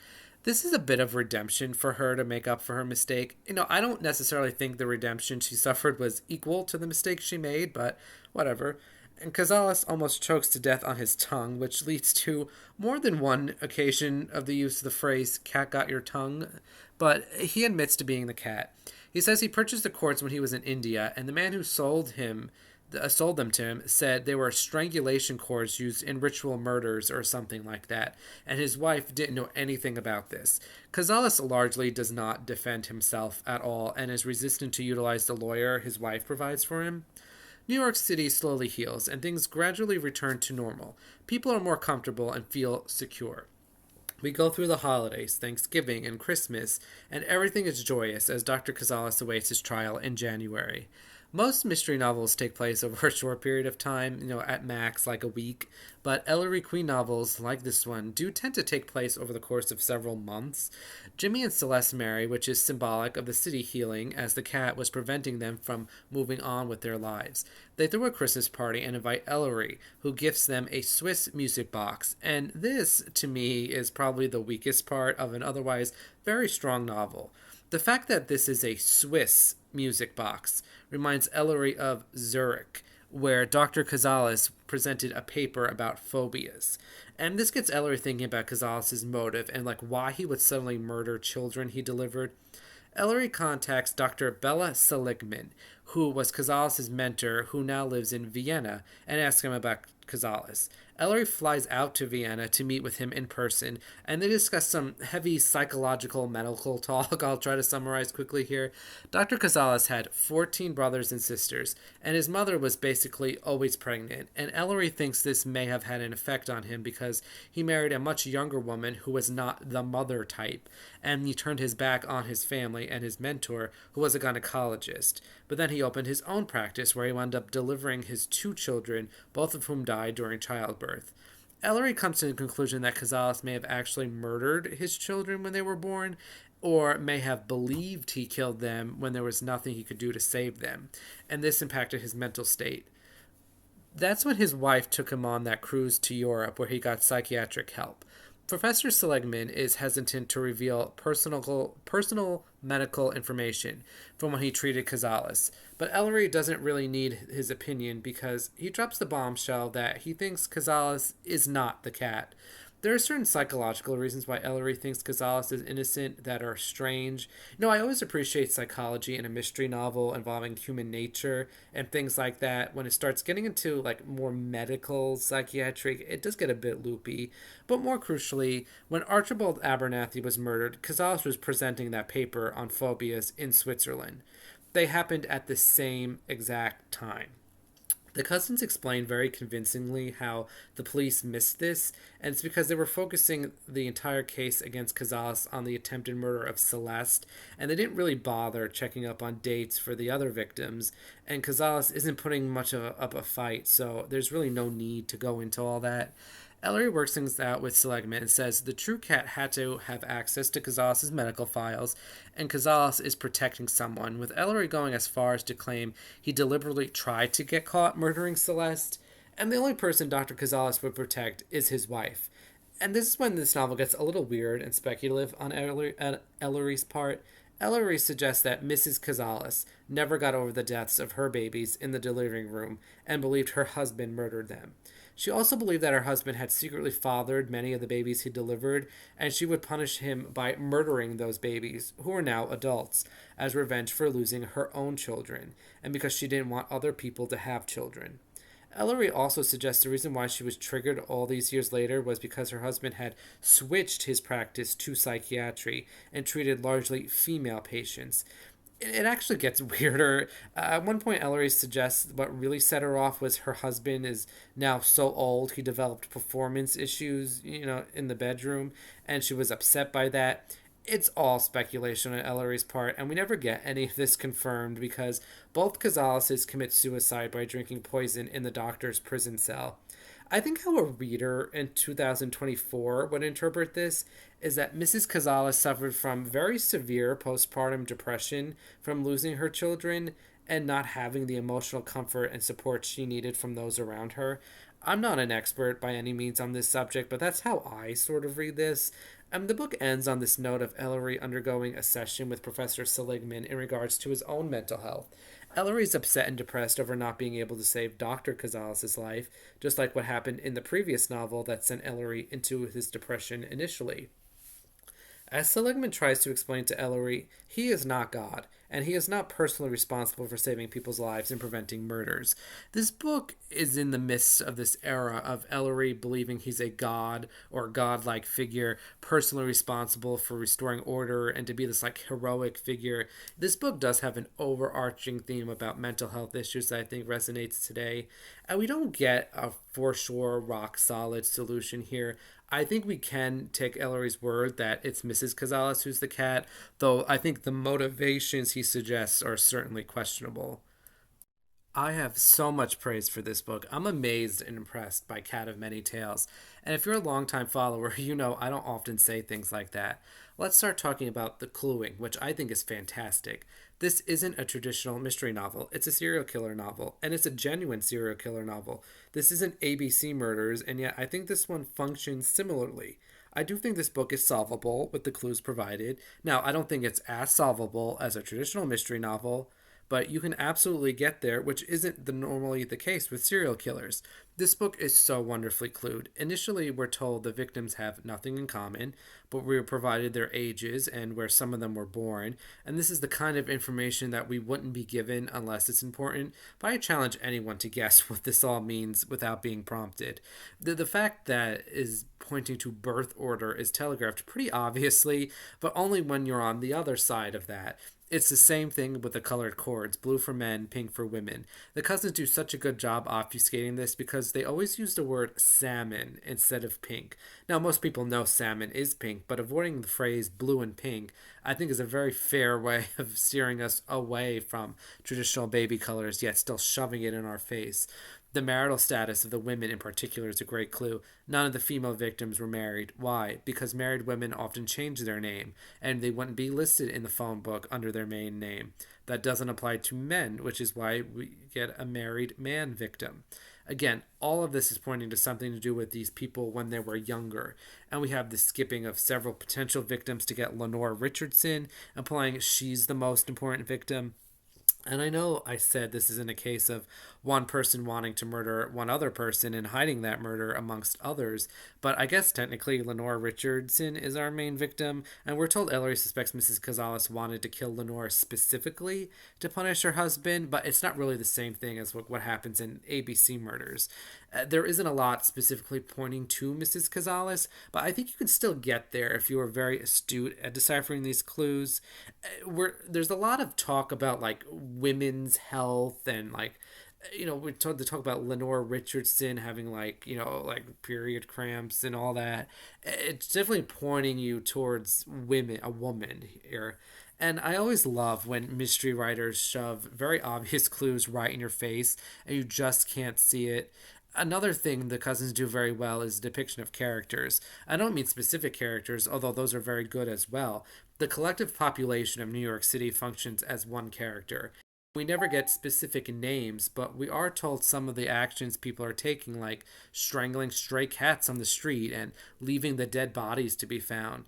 This is a bit of redemption for her to make up for her mistake. I don't necessarily think the redemption she suffered was equal to the mistake she made, but whatever. And Cazales almost chokes to death on his tongue, which leads to more than one occasion of the use of the phrase, "cat got your tongue," but he admits to being the cat. He says he purchased the cords when he was in India, and the man who sold them to him said they were strangulation cords used in ritual murders or something like that, and his wife didn't know anything about this. Cazales largely does not defend himself at all and is resistant to utilize the lawyer his wife provides for him. New York City slowly heals, and things gradually return to normal. People are more comfortable and feel secure. We go through the holidays, Thanksgiving and Christmas, and everything is joyous as Dr. Cazales awaits his trial in January. Most mystery novels take place over a short period of time, at max like a week, but Ellery Queen novels, like this one, do tend to take place over the course of several months. Jimmy and Celeste marry, which is symbolic of the city healing, as the cat was preventing them from moving on with their lives. They throw a Christmas party and invite Ellery, who gifts them a Swiss music box, and this, to me, is probably the weakest part of an otherwise very strong novel. The fact that this is a Swiss music box reminds Ellery of Zurich, where Dr. Cazales presented a paper about phobias. And this gets Ellery thinking about Cazales' motive and why he would suddenly murder children he delivered. Ellery contacts Dr. Bella Seligman, who was Cazales' mentor, who now lives in Vienna, and asks him about Cazales. Ellery flies out to Vienna to meet with him in person, and they discuss some heavy psychological medical talk. I'll try to summarize quickly here. Dr. Cazales had 14 brothers and sisters, and his mother was basically always pregnant, and Ellery thinks this may have had an effect on him because he married a much younger woman who was not the mother type, and he turned his back on his family and his mentor, who was a gynecologist. But then he opened his own practice where he wound up delivering his 2 children, both of whom died during childbirth. Ellery comes to the conclusion that Cazales may have actually murdered his children when they were born, or may have believed he killed them when there was nothing he could do to save them, and this impacted his mental state. That's when his wife took him on that cruise to Europe where he got psychiatric help. Professor Seligman is hesitant to reveal personal medical information from when he treated Cazales, but Ellery doesn't really need his opinion because he drops the bombshell that he thinks Cazales is not the cat. There are certain psychological reasons why Ellery thinks Cazales is innocent that are strange. I always appreciate psychology in a mystery novel involving human nature and things like that. When it starts getting into more medical, psychiatric, it does get a bit loopy. But more crucially, when Archibald Abernathy was murdered, Cazales was presenting that paper on phobias in Switzerland. They happened at the same exact time. The cousins explained very convincingly how the police missed this, and it's because they were focusing the entire case against Cazales on the attempted murder of Celeste, and they didn't really bother checking up on dates for the other victims, and Cazales isn't putting much up a fight, so there's really no need to go into all that. Ellery works things out with Seligman and says the true cat had to have access to Cazales' medical files, and Cazales is protecting someone, with Ellery going as far as to claim he deliberately tried to get caught murdering Celeste, and the only person Dr. Cazales would protect is his wife. And this is when this novel gets a little weird and speculative on Ellery's part. Ellery suggests that Mrs. Cazales never got over the deaths of her babies in the delivering room and believed her husband murdered them. She also believed that her husband had secretly fathered many of the babies he delivered, and she would punish him by murdering those babies, who were now adults, as revenge for losing her own children, and because she didn't want other people to have children. Ellery also suggests the reason why she was triggered all these years later was because her husband had switched his practice to psychiatry and treated largely female patients. It actually gets weirder. At one point, Ellery suggests what really set her off was her husband is now so old he developed performance issues, in the bedroom, and she was upset by that. It's all speculation on Ellery's part, and we never get any of this confirmed because both Gonzaleses commit suicide by drinking poison in the doctor's prison cell. I think how a reader in 2024 would interpret this is that Mrs. Cazales suffered from very severe postpartum depression from losing her children and not having the emotional comfort and support she needed from those around her. I'm not an expert by any means on this subject, but that's how I sort of read this. The book ends on this note of Ellery undergoing a session with Professor Seligman in regards to his own mental health. Ellery's upset and depressed over not being able to save Dr. Cazales' life, just like what happened in the previous novel that sent Ellery into his depression initially. As Seligman tries to explain to Ellery, he is not God, and he is not personally responsible for saving people's lives and preventing murders. This book is in the midst of this era of Ellery believing he's a god or godlike figure, personally responsible for restoring order and to be this like heroic figure. This book does have an overarching theme about mental health issues that I think resonates today, and we don't get a for sure rock solid solution here. I think we can take Ellery's word that it's Mrs. Cazales who's the cat, though I think the motivations he suggests are certainly questionable. I have so much praise for this book. I'm amazed and impressed by Cat of Many Tales. And if you're a longtime follower, you know I don't often say things like that. Let's start talking about The Cluing, which I think is fantastic. This isn't a traditional mystery novel, it's a serial killer novel, and it's a genuine serial killer novel. This isn't ABC Murders, and yet I think this one functions similarly. I do think this book is solvable with the clues provided. Now, I don't think it's as solvable as a traditional mystery novel, but you can absolutely get there, which isn't normally the case with serial killers. This book is so wonderfully clued. Initially, we're told the victims have nothing in common, but we are provided their ages and where some of them were born, and this is the kind of information that we wouldn't be given unless it's important, but I challenge anyone to guess what this all means without being prompted. The fact that is pointing to birth order is telegraphed pretty obviously, but only when you're on the other side of that. It's the same thing with the colored cords, blue for men, pink for women. The cousins do such a good job obfuscating this because they always use the word salmon instead of pink. Now, most people know salmon is pink, but avoiding the phrase blue and pink, I think, is a very fair way of steering us away from traditional baby colors, yet still shoving it in our face. The marital status of the women in particular is a great clue. None of the female victims were married. Why? Because married women often change their name, and they wouldn't be listed in the phone book under their main name. That doesn't apply to men, which is why we get a married man victim. Again, all of this is pointing to something to do with these people when they were younger. And we have the skipping of several potential victims to get Lenore Richardson, implying she's the most important victim. And I know I said this isn't a case of one person wanting to murder one other person and hiding that murder amongst others, but I guess technically Lenore Richardson is our main victim, and we're told Ellery suspects Mrs. Cazales wanted to kill Lenore specifically to punish her husband, but it's not really the same thing as what happens in ABC Murders. There isn't a lot specifically pointing to Mrs. Cazales, but I think you can still get there if you are very astute at deciphering these clues. There's a lot of talk about like women's health and like we talk about Lenore Richardson having like like period cramps and all that. It's definitely pointing you towards a woman here. And I always love when mystery writers shove very obvious clues right in your face and you just can't see it. Another thing the cousins do very well is depiction of characters. I don't mean specific characters, although those are very good as well. The collective population of New York City functions as one character. We never get specific names, but we are told some of the actions people are taking, like strangling stray cats on the street and leaving the dead bodies to be found.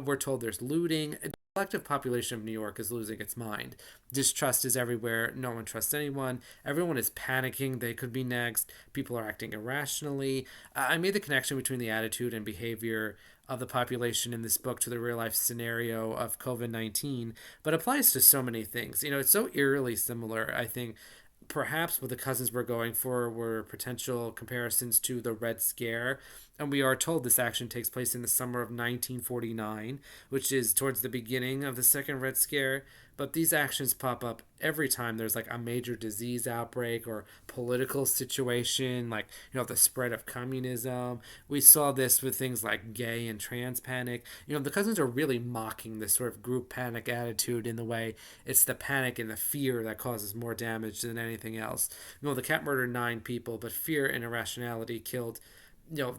We're told there's looting. The collective population of New York is losing its mind. Distrust is everywhere. No one trusts anyone. Everyone is panicking. They could be next. People are acting irrationally. I made the connection between the attitude and behavior of the population in this book to the real life scenario of COVID 19, but applies to so many things. It's so eerily similar, I think. perhaps what the cousins were going for were potential comparisons to the Red Scare. And we are told this action takes place in the summer of 1949, which is towards the beginning of the second Red Scare. But these actions pop up every time there's like a major disease outbreak or political situation, like, the spread of communism. We saw this with things like gay and trans panic. The cousins are really mocking this sort of group panic attitude in the way it's the panic and the fear that causes more damage than anything else. The cat murdered 9 people, but fear and irrationality killed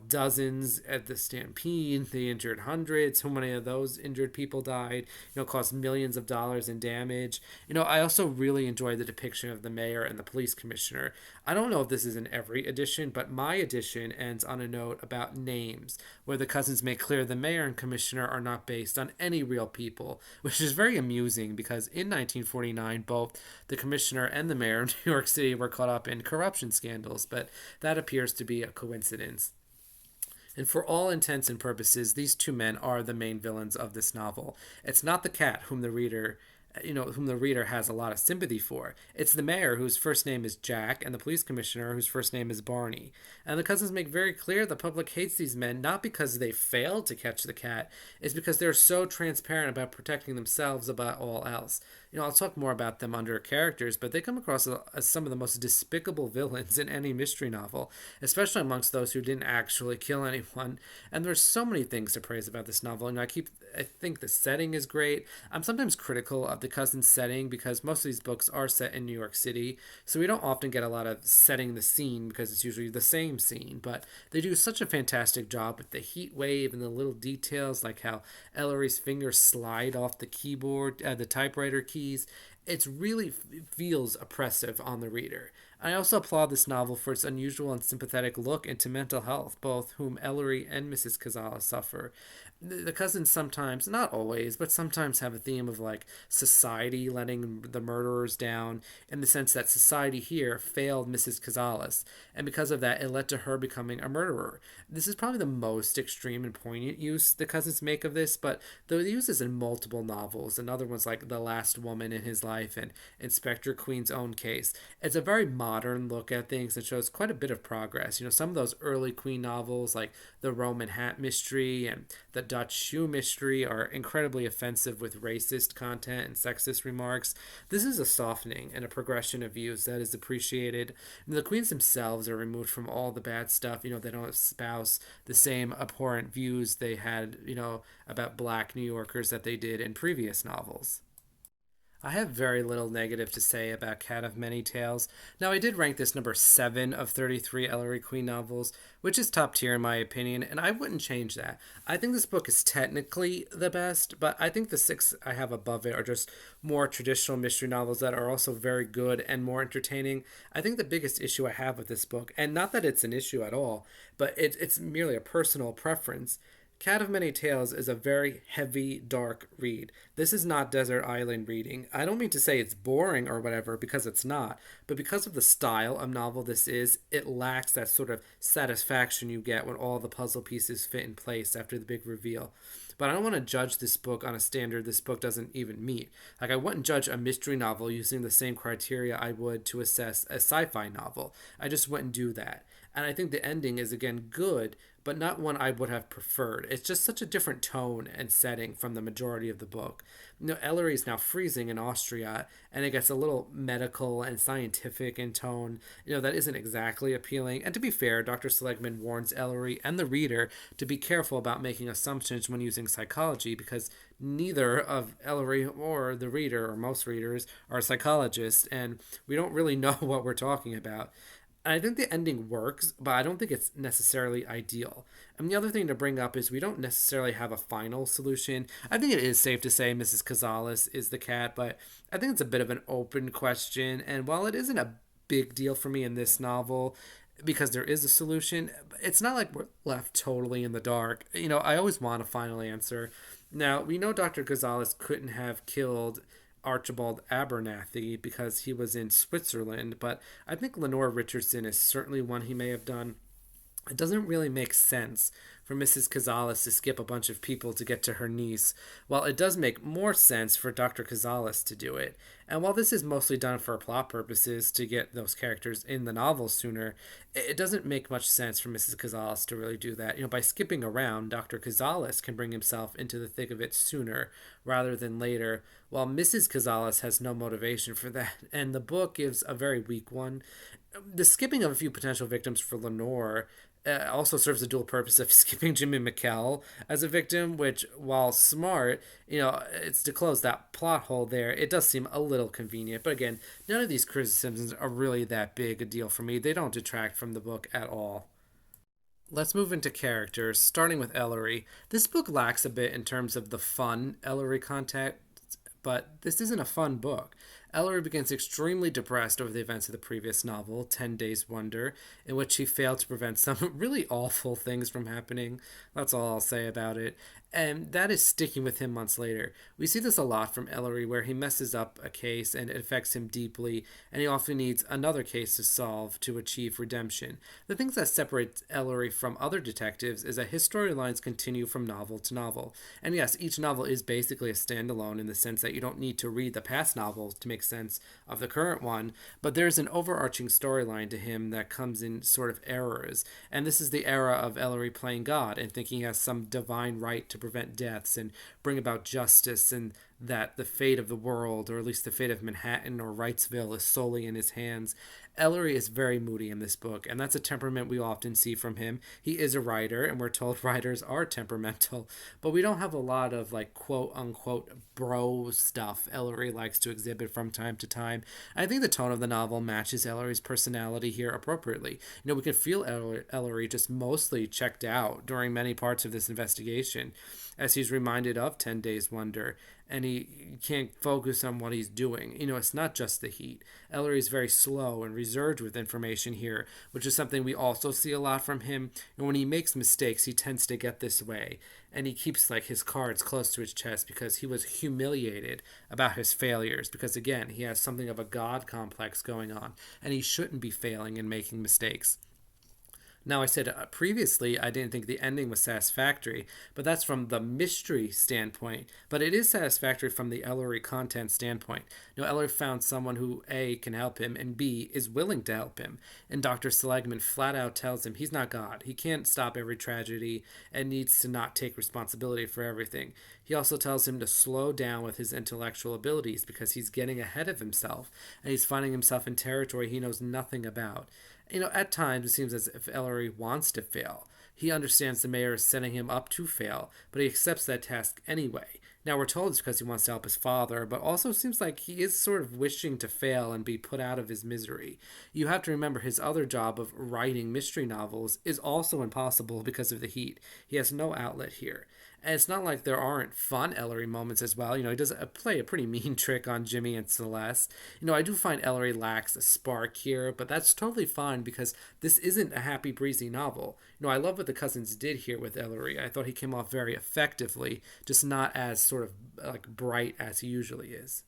dozens at the stampede. They injured hundreds. So many of those injured people died, caused millions of dollars in damage. I also really enjoyed the depiction of the mayor and the police commissioner. I don't know if this is in every edition, but my edition ends on a note about names, where the cousins make clear the mayor and commissioner are not based on any real people, which is very amusing because in 1949, both the commissioner and the mayor of New York City were caught up in corruption scandals, but that appears to be a coincidence. And for all intents and purposes, these two men are the main villains of this novel. It's not the cat whom the reader has a lot of sympathy for. It's the mayor whose first name is Jack and the police commissioner whose first name is Barney. And the cousins make very clear the public hates these men not because they failed to catch the cat, it's because they're so transparent about protecting themselves above all else. I'll talk more about them under characters, but they come across as some of the most despicable villains in any mystery novel, especially amongst those who didn't actually kill anyone. And there's so many things to praise about this novel, and I think the setting is great. I'm sometimes critical of the Cousins setting because most of these books are set in New York City, so we don't often get a lot of setting the scene because it's usually the same scene, but they do such a fantastic job with the heat wave and the little details like how Ellery's fingers slide off the keyboard, the typewriter keys. It really feels oppressive on the reader. I also applaud this novel for its unusual and sympathetic look into mental health, both whom Ellery and Mrs. Cazala suffer. The cousins sometimes, not always, but sometimes have a theme of like society letting the murderers down, in the sense that society here failed Mrs. Cazales, and because of that, it led to her becoming a murderer. This is probably the most extreme and poignant use the cousins make of this, but the use is in multiple novels, and other ones like The Last Woman in His Life and Inspector Queen's Own Case. It's a very modern look at things that shows quite a bit of progress. Some of those early Queen novels, like The Roman Hat Mystery and The Dutch Shoe Mystery, are incredibly offensive with racist content and sexist remarks. This is a softening and a progression of views that is appreciated. The queens themselves are removed from all the bad stuff. They don't espouse the same abhorrent views they had, about black New Yorkers that they did in previous novels. I have very little negative to say about Cat of Many Tales. Now, I did rank this number 7 of 33 Ellery Queen novels, which is top tier in my opinion, and I wouldn't change that. I think this book is technically the best, but I think the 6 I have above it are just more traditional mystery novels that are also very good and more entertaining. I think the biggest issue I have with this book, and not that it's an issue at all, but it's merely a personal preference. Cat of Many Tales is a very heavy, dark read. This is not desert island reading. I don't mean to say it's boring or whatever, because it's not, but because of the style of novel this is, it lacks that sort of satisfaction you get when all the puzzle pieces fit in place after the big reveal. But I don't want to judge this book on a standard this book doesn't even meet. Like, I wouldn't judge a mystery novel using the same criteria I would to assess a sci-fi novel. I just wouldn't do that. And I think the ending is, again, good, but not one I would have preferred. It's just such a different tone and setting from the majority of the book. Ellery is now freezing in Austria, and it gets a little medical and scientific in tone, that isn't exactly appealing. And to be fair, Dr. Seligman warns Ellery and the reader to be careful about making assumptions when using psychology, because neither of Ellery or the reader, or most readers, are psychologists, and we don't really know what we're talking about. I think the ending works, but I don't think it's necessarily ideal. And the other thing to bring up is we don't necessarily have a final solution. I think it is safe to say Mrs. Cazales is the cat, but I think it's a bit of an open question. And while it isn't a big deal for me in this novel, because there is a solution, it's not like we're left totally in the dark. I always want a final answer. Now, we know Dr. Cazales couldn't have killed Archibald Abernathy because he was in Switzerland, but I think Lenore Richardson is certainly one he may have done. It doesn't really make sense for Mrs. Cazales to skip a bunch of people to get to her niece, while it does make more sense for Dr. Cazales to do it. And while this is mostly done for plot purposes to get those characters in the novel sooner, it doesn't make much sense for Mrs. Cazales to really do that. By skipping around, Dr. Cazales can bring himself into the thick of it sooner rather than later, while Mrs. Cazales has no motivation for that, and the book gives a very weak one. The skipping of a few potential victims for Lenore also serves the dual purpose of skipping Jimmy McKell as a victim, which, while smart, it's to close that plot hole there. It does seem a little convenient, but again, none of these criticisms are really that big a deal for me. They don't detract from the book at all. Let's move into characters, starting with Ellery. This book lacks a bit in terms of the fun Ellery content, but this isn't a fun book. Ellery begins extremely depressed over the events of the previous novel, 10 Days Wonder, in which he failed to prevent some really awful things from happening. That's all I'll say about it. And that is sticking with him months later. We see this a lot from Ellery, where he messes up a case and it affects him deeply, and he often needs another case to solve to achieve redemption. The things that separate Ellery from other detectives is that his storylines continue from novel to novel. And yes, each novel is basically a standalone in the sense that you don't need to read the past novels to make sense of the current one, but there's an overarching storyline to him that comes in sort of eras. And this is the era of Ellery playing God and thinking he has some divine right to prevent deaths and bring about justice, and that the fate of the world, or at least the fate of Manhattan or Wrightsville, is solely in his hands. Ellery is very moody in this book, and that's a temperament we often see from him. He is a writer, and we're told writers are temperamental, but we don't have a lot of like quote unquote bro stuff Ellery likes to exhibit from time to time. I think the tone of the novel matches Ellery's personality here appropriately. We can feel Ellery just mostly checked out during many parts of this investigation, as he's reminded of 10 Days Wonder, and he can't focus on what he's doing. It's not just the heat. Ellery's very slow and reserved with information here, which is something we also see a lot from him. And when he makes mistakes, he tends to get this way, and he keeps like his cards close to his chest because he was humiliated about his failures, because again, he has something of a god complex going on, and he shouldn't be failing and making mistakes. Now, I said previously I didn't think the ending was satisfactory, but that's from the mystery standpoint. But it is satisfactory from the Ellery content standpoint. Ellery found someone who A, can help him, and B, is willing to help him. And Dr. Seligman flat out tells him he's not God. He can't stop every tragedy and needs to not take responsibility for everything. He also tells him to slow down with his intellectual abilities because he's getting ahead of himself, and he's finding himself in territory he knows nothing about. At times it seems as if Ellery wants to fail. He understands the mayor is setting him up to fail, but he accepts that task anyway. Now, we're told it's because he wants to help his father, but also seems like he is sort of wishing to fail and be put out of his misery. You have to remember his other job of writing mystery novels is also impossible because of the heat. He has no outlet here. And it's not like there aren't fun Ellery moments as well. He does play a pretty mean trick on Jimmy and Celeste. I do find Ellery lacks a spark here, but that's totally fine because this isn't a happy, breezy novel. I love what the cousins did here with Ellery. I thought he came off very effectively, just not as sort of like bright as he usually is.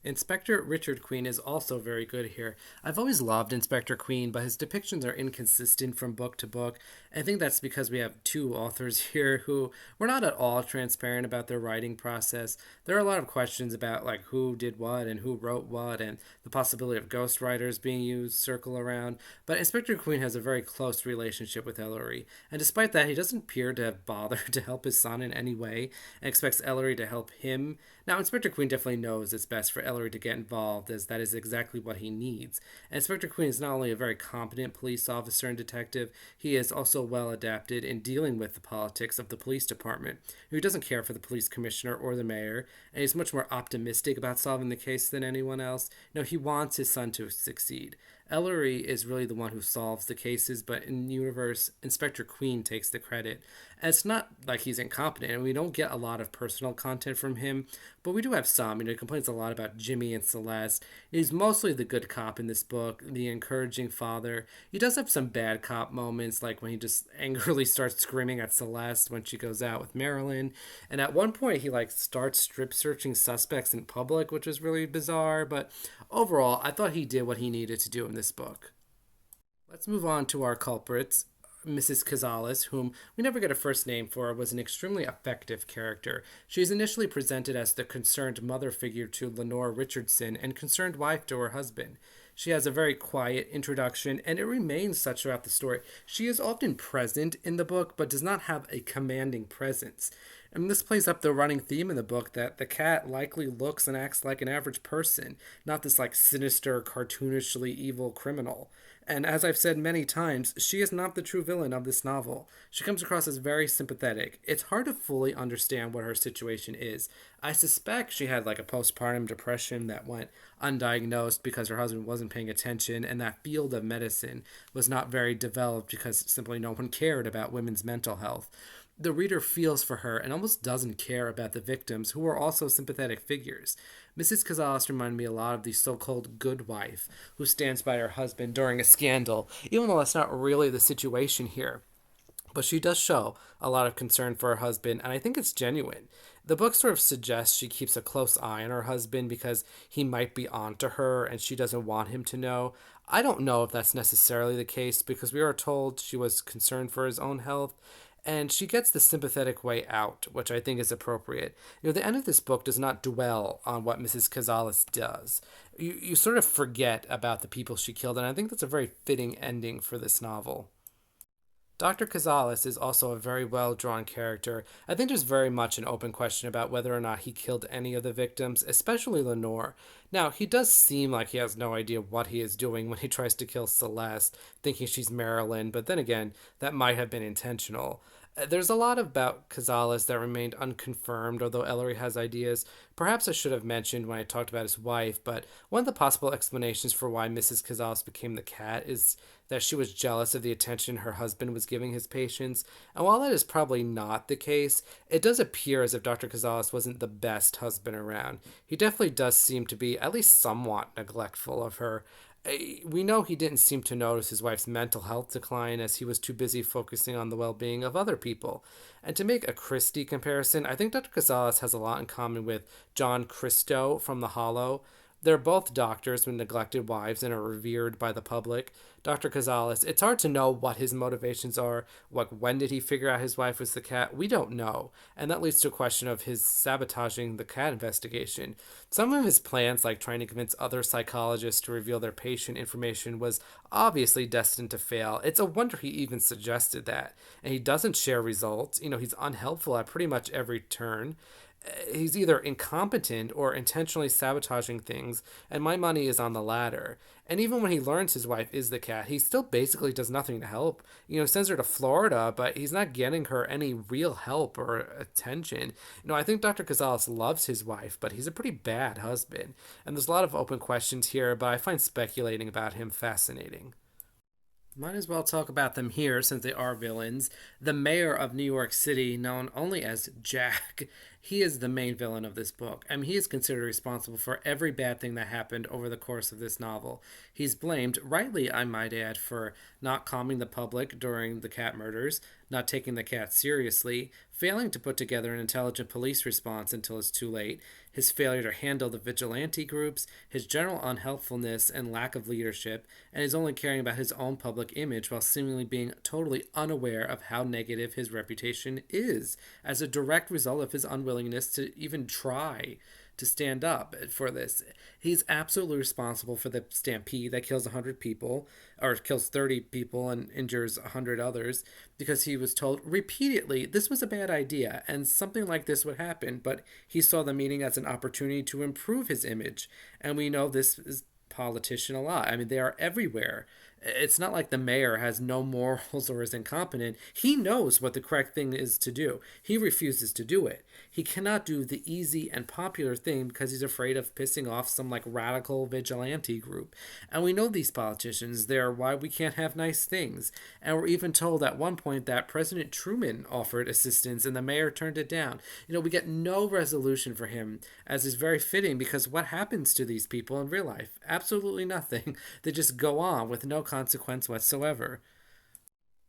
Inspector Richard Queen is also very good here. I've always loved Inspector Queen, but his depictions are inconsistent from book to book. I think that's because we have two authors here who were not at all transparent about their writing process. There are a lot of questions about like who did what and who wrote what, and the possibility of ghostwriters being used circle around. But Inspector Queen has a very close relationship with Ellery, and despite that, he doesn't appear to have bothered to help his son in any way and expects Ellery to help him. Now, Inspector Queen definitely knows it's best for Ellery to get involved, as that is exactly what he needs. And Inspector Queen is not only a very competent police officer and detective, he is also well adapted in dealing with the politics of the police department. He doesn't care for the police commissioner or the mayor, and he's much more optimistic about solving the case than anyone else. He wants his son to succeed. Ellery is really the one who solves the cases, but in the universe, Inspector Queen takes the credit. And it's not like he's incompetent, and we don't get a lot of personal content from him, but we do have some. He complains a lot about Jimmy and Celeste. He's mostly the good cop in this book, the encouraging father. He does have some bad cop moments, like when he just angrily starts screaming at Celeste when she goes out with Marilyn. And at one point, he starts strip searching suspects in public, which is really bizarre. But overall, I thought he did what he needed to do in this book. Let's move on to our culprits. Mrs. Cazalis, whom we never get a first name for, was an extremely effective character. She is initially presented as the concerned mother figure to Lenore Richardson and concerned wife to her husband. She has a very quiet introduction, and it remains such throughout the story. She is often present in the book, but does not have a commanding presence. And this plays up the running theme in the book that the cat likely looks and acts like an average person, not this like sinister, cartoonishly evil criminal. And as I've said many times, she is not the true villain of this novel. She comes across as very sympathetic. It's hard to fully understand what her situation is. I suspect she had like a postpartum depression that went undiagnosed because her husband wasn't paying attention, and that field of medicine was not very developed because simply no one cared about women's mental health. The reader feels for her and almost doesn't care about the victims, who are also sympathetic figures. Mrs. Cazalis reminded me a lot of the so-called good wife who stands by her husband during a scandal, even though that's not really the situation here. But she does show a lot of concern for her husband, and I think it's genuine. The book sort of suggests she keeps a close eye on her husband because he might be onto her and she doesn't want him to know. I don't know if that's necessarily the case because we are told she was concerned for his own health, and she gets the sympathetic way out, which I think is appropriate. The end of this book does not dwell on what Mrs. Cazalis does. You sort of forget about the people she killed, and I think that's a very fitting ending for this novel. Dr. Cazalis is also a very well drawn character. I think there's very much an open question about whether or not he killed any of the victims, especially Lenore. Now, he does seem like he has no idea what he is doing when he tries to kill Celeste, thinking she's Marilyn, but then again, that might have been intentional. There's a lot about Cazalis that remained unconfirmed, although Ellery has ideas. Perhaps I should have mentioned when I talked about his wife, but one of the possible explanations for why Mrs. Cazalis became the cat is that she was jealous of the attention her husband was giving his patients. And while that is probably not the case, it does appear as if Dr. Cazalis wasn't the best husband around. He definitely does seem to be at least somewhat neglectful of her. We know he didn't seem to notice his wife's mental health decline as he was too busy focusing on the well being of other people. And to make a Christie comparison, I think Dr. Cazalis has a lot in common with John Christo from The Hollow. They're both doctors with neglected wives and are revered by the public. Dr. Cazalis, it's hard to know what his motivations are. When did he figure out his wife was the cat? We don't know. And that leads to a question of his sabotaging the cat investigation. Some of his plans, like trying to convince other psychologists to reveal their patient information, was obviously destined to fail. It's a wonder he even suggested that. And he doesn't share results. He's unhelpful at pretty much every turn. He's either incompetent or intentionally sabotaging things, and my money is on the latter. And even when he learns his wife is the cat, he still basically does nothing to help. Sends her to Florida, but he's not getting her any real help or attention. I think Dr. Cazalis loves his wife, but he's a pretty bad husband. And there's a lot of open questions here, but I find speculating about him fascinating. Might as well talk about them here since they are villains. The mayor of New York City, known only as Jack, he is the main villain of this book. He is considered responsible for every bad thing that happened over the course of this novel. He's blamed, rightly I might add, for not calming the public during the cat murders, not taking the cat seriously, failing to put together an intelligent police response until it's too late, his failure to handle the vigilante groups, his general unhelpfulness and lack of leadership, and his only caring about his own public image while seemingly being totally unaware of how negative his reputation is, as a direct result of his unwillingness to even try to stand up for this. He's absolutely responsible for the stampede that kills 100 people, or kills 30 people and injures 100 others, because he was told repeatedly this was a bad idea and something like this would happen, but he saw the meeting as an opportunity to improve his image. And we know this is politician a lot. They are everywhere. It's not like the mayor has no morals or is incompetent. He knows what the correct thing is to do. He refuses to do it. He cannot do the easy and popular thing because he's afraid of pissing off some radical vigilante group. And we know these politicians, they're why we can't have nice things. And we're even told at one point that President Truman offered assistance and the mayor turned it down. We get no resolution for him, as is very fitting, because what happens to these people in real life? Absolutely nothing. They just go on with no consequence whatsoever.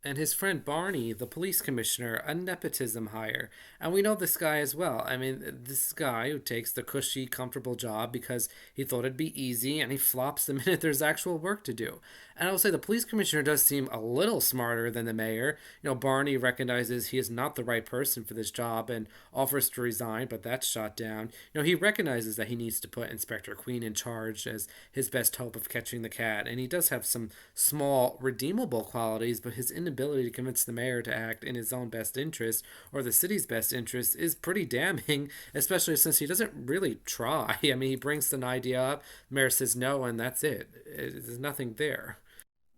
And his friend Barney, the police commissioner, a nepotism hire. And we know this guy as well. I mean, this guy who takes the cushy, comfortable job because he thought it'd be easy and he flops the minute there's actual work to do. And I will say the police commissioner does seem a little smarter than the mayor. Barney recognizes he is not the right person for this job and offers to resign, but that's shot down. He recognizes that he needs to put Inspector Queen in charge as his best hope of catching the cat, and he does have some small, redeemable qualities, but his inability to convince the mayor to act in his own best interest or the city's best interest is pretty damning, especially since he doesn't really try. I mean, he brings an idea up, the mayor says no, and that's it. There's nothing there.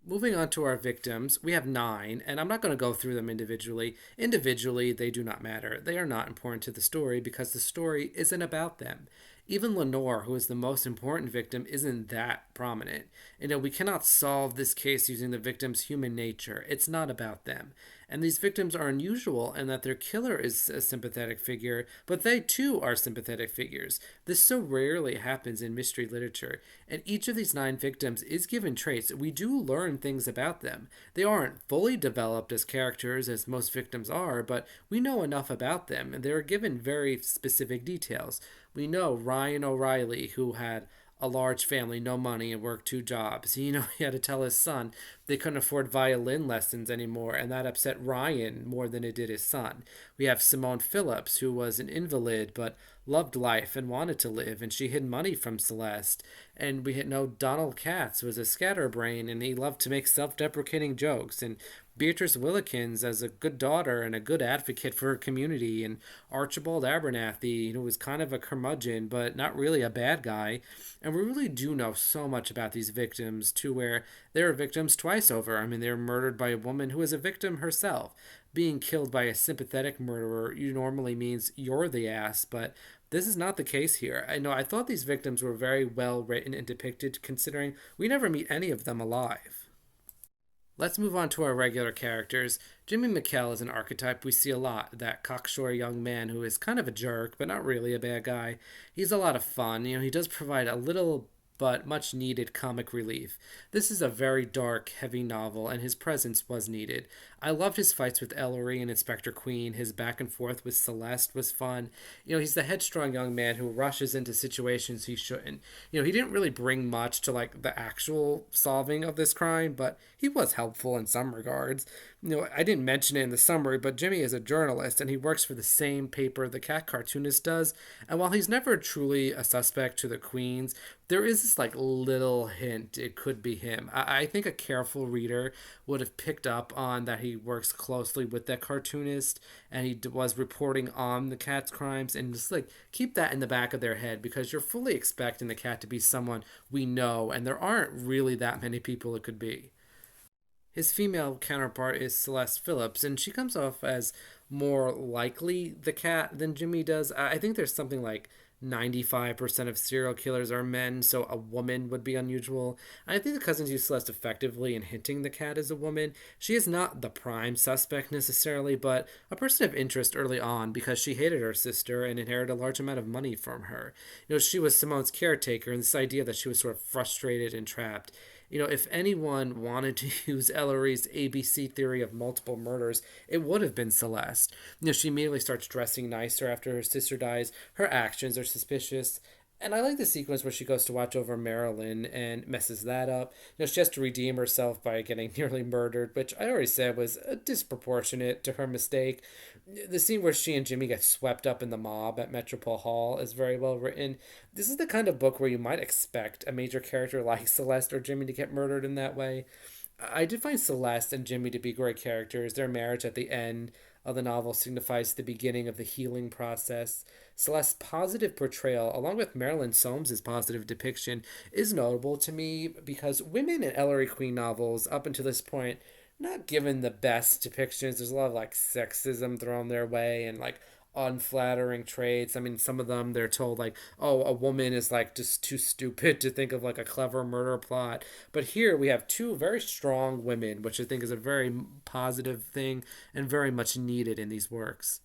Moving on to our victims, we have nine, and I'm not going to go through them individually. Individually, they do not matter. They are not important to the story because the story isn't about them. Even Lenore, who is the most important victim, isn't that prominent. We cannot solve this case using the victim's human nature. It's not about them. And these victims are unusual in that their killer is a sympathetic figure, but they too are sympathetic figures. This so rarely happens in mystery literature. And each of these nine victims is given traits. We do learn things about them. They aren't fully developed as characters as most victims are, but we know enough about them, and they are given very specific details. We know Ryan O'Reilly, who had a large family, no money, and worked two jobs. He had to tell his son they couldn't afford violin lessons anymore, and that upset Ryan more than it did his son. We have Simone Phillips, who was an invalid but loved life and wanted to live, and she hid money from Celeste. And we know Donald Katz was a scatterbrain, and he loved to make self-deprecating jokes. And Beatrice Willikins as a good daughter and a good advocate for her community, and Archibald Abernathy, who was kind of a curmudgeon but not really a bad guy. And we really do know so much about these victims, to where they were victims twice over. I mean, they were murdered by a woman who is a victim herself. Being killed by a sympathetic murderer normally means you're the ass, but this is not the case here. I thought these victims were very well written and depicted, considering we never meet any of them alive. Let's move on to our regular characters. Jimmy McKell is an archetype we see a lot, that cocksure young man who is kind of a jerk, but not really a bad guy. He's a lot of fun. He does provide a little but much needed comic relief. This is a very dark, heavy novel, and his presence was needed. I loved his fights with Ellery and Inspector Queen. His back and forth with Celeste was fun. He's the headstrong young man who rushes into situations he shouldn't. He didn't really bring much to the actual solving of this crime, but he was helpful in some regards. I didn't mention it in the summary, but Jimmy is a journalist and he works for the same paper the cat cartoonist does. And while he's never truly a suspect to the Queens, there is this little hint it could be him. I think a careful reader would have picked up on that he works closely with that cartoonist and he was reporting on the cat's crimes, and just keep that in the back of their head, because you're fully expecting the cat to be someone we know, and there aren't really that many people it could be. His female counterpart is Celeste Phillips, and she comes off as more likely the cat than Jimmy does. I think there's something like 95% of serial killers are men, so a woman would be unusual. I think the cousins use Celeste effectively in hinting the cat is a woman. She is not the prime suspect necessarily, but a person of interest early on because she hated her sister and inherited a large amount of money from her. She was Simone's caretaker, and this idea that she was sort of frustrated and trapped. If anyone wanted to use Ellery's ABC theory of multiple murders, it would have been Celeste. She immediately starts dressing nicer after her sister dies. Her actions are suspicious. And I like the sequence where she goes to watch over Marilyn and messes that up. She has to redeem herself by getting nearly murdered, which I already said was disproportionate to her mistake. The scene where she and Jimmy get swept up in the mob at Metropole Hall is very well written. This is the kind of book where you might expect a major character like Celeste or Jimmy to get murdered in that way. I did find Celeste and Jimmy to be great characters. Their marriage at the end of the novel signifies the beginning of the healing process. Celeste's positive portrayal, along with Marilyn Soames' positive depiction, is notable to me because women in Ellery Queen novels, up until this point, not given the best depictions. There's a lot of sexism thrown their way and unflattering traits. I mean, some of them they're told oh, a woman is just too stupid to think of a clever murder plot. But here we have two very strong women, which I think is a very positive thing and very much needed in these works.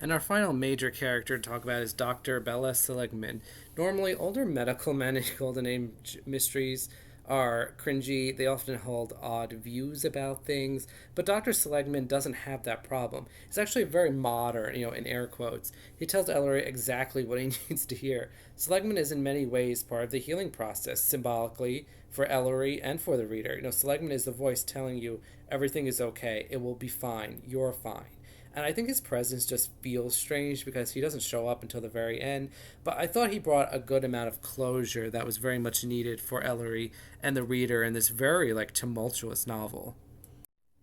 And our final major character to talk about is Dr. Bella Seligman. Normally, older medical men in Golden Age mysteries are cringy. They often hold odd views about things, but Dr. Seligman doesn't have that problem. He's actually very modern, in air quotes. He tells Ellery exactly what he needs to hear. Seligman is in many ways part of the healing process, symbolically, for Ellery and for the reader. Seligman is the voice telling you everything is okay, it will be fine, you're fine. And I think his presence just feels strange because he doesn't show up until the very end. But I thought he brought a good amount of closure that was very much needed for Ellery and the reader in this very tumultuous novel.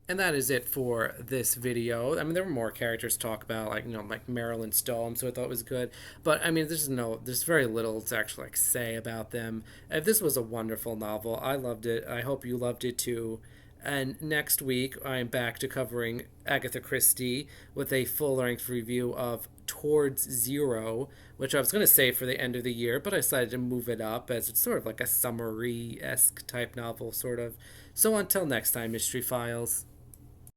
And that is it for this video. I mean, there were more characters to talk about, like Marilyn Stone, so I thought it was good. But I mean, there's very little to actually say about them. If this was a wonderful novel, I loved it. I hope you loved it too. And next week, I'm back to covering Agatha Christie with a full-length review of Towards Zero, which I was going to save for the end of the year, but I decided to move it up as it's sort of like a summary-esque type novel, sort of. So until next time, Mystery Files.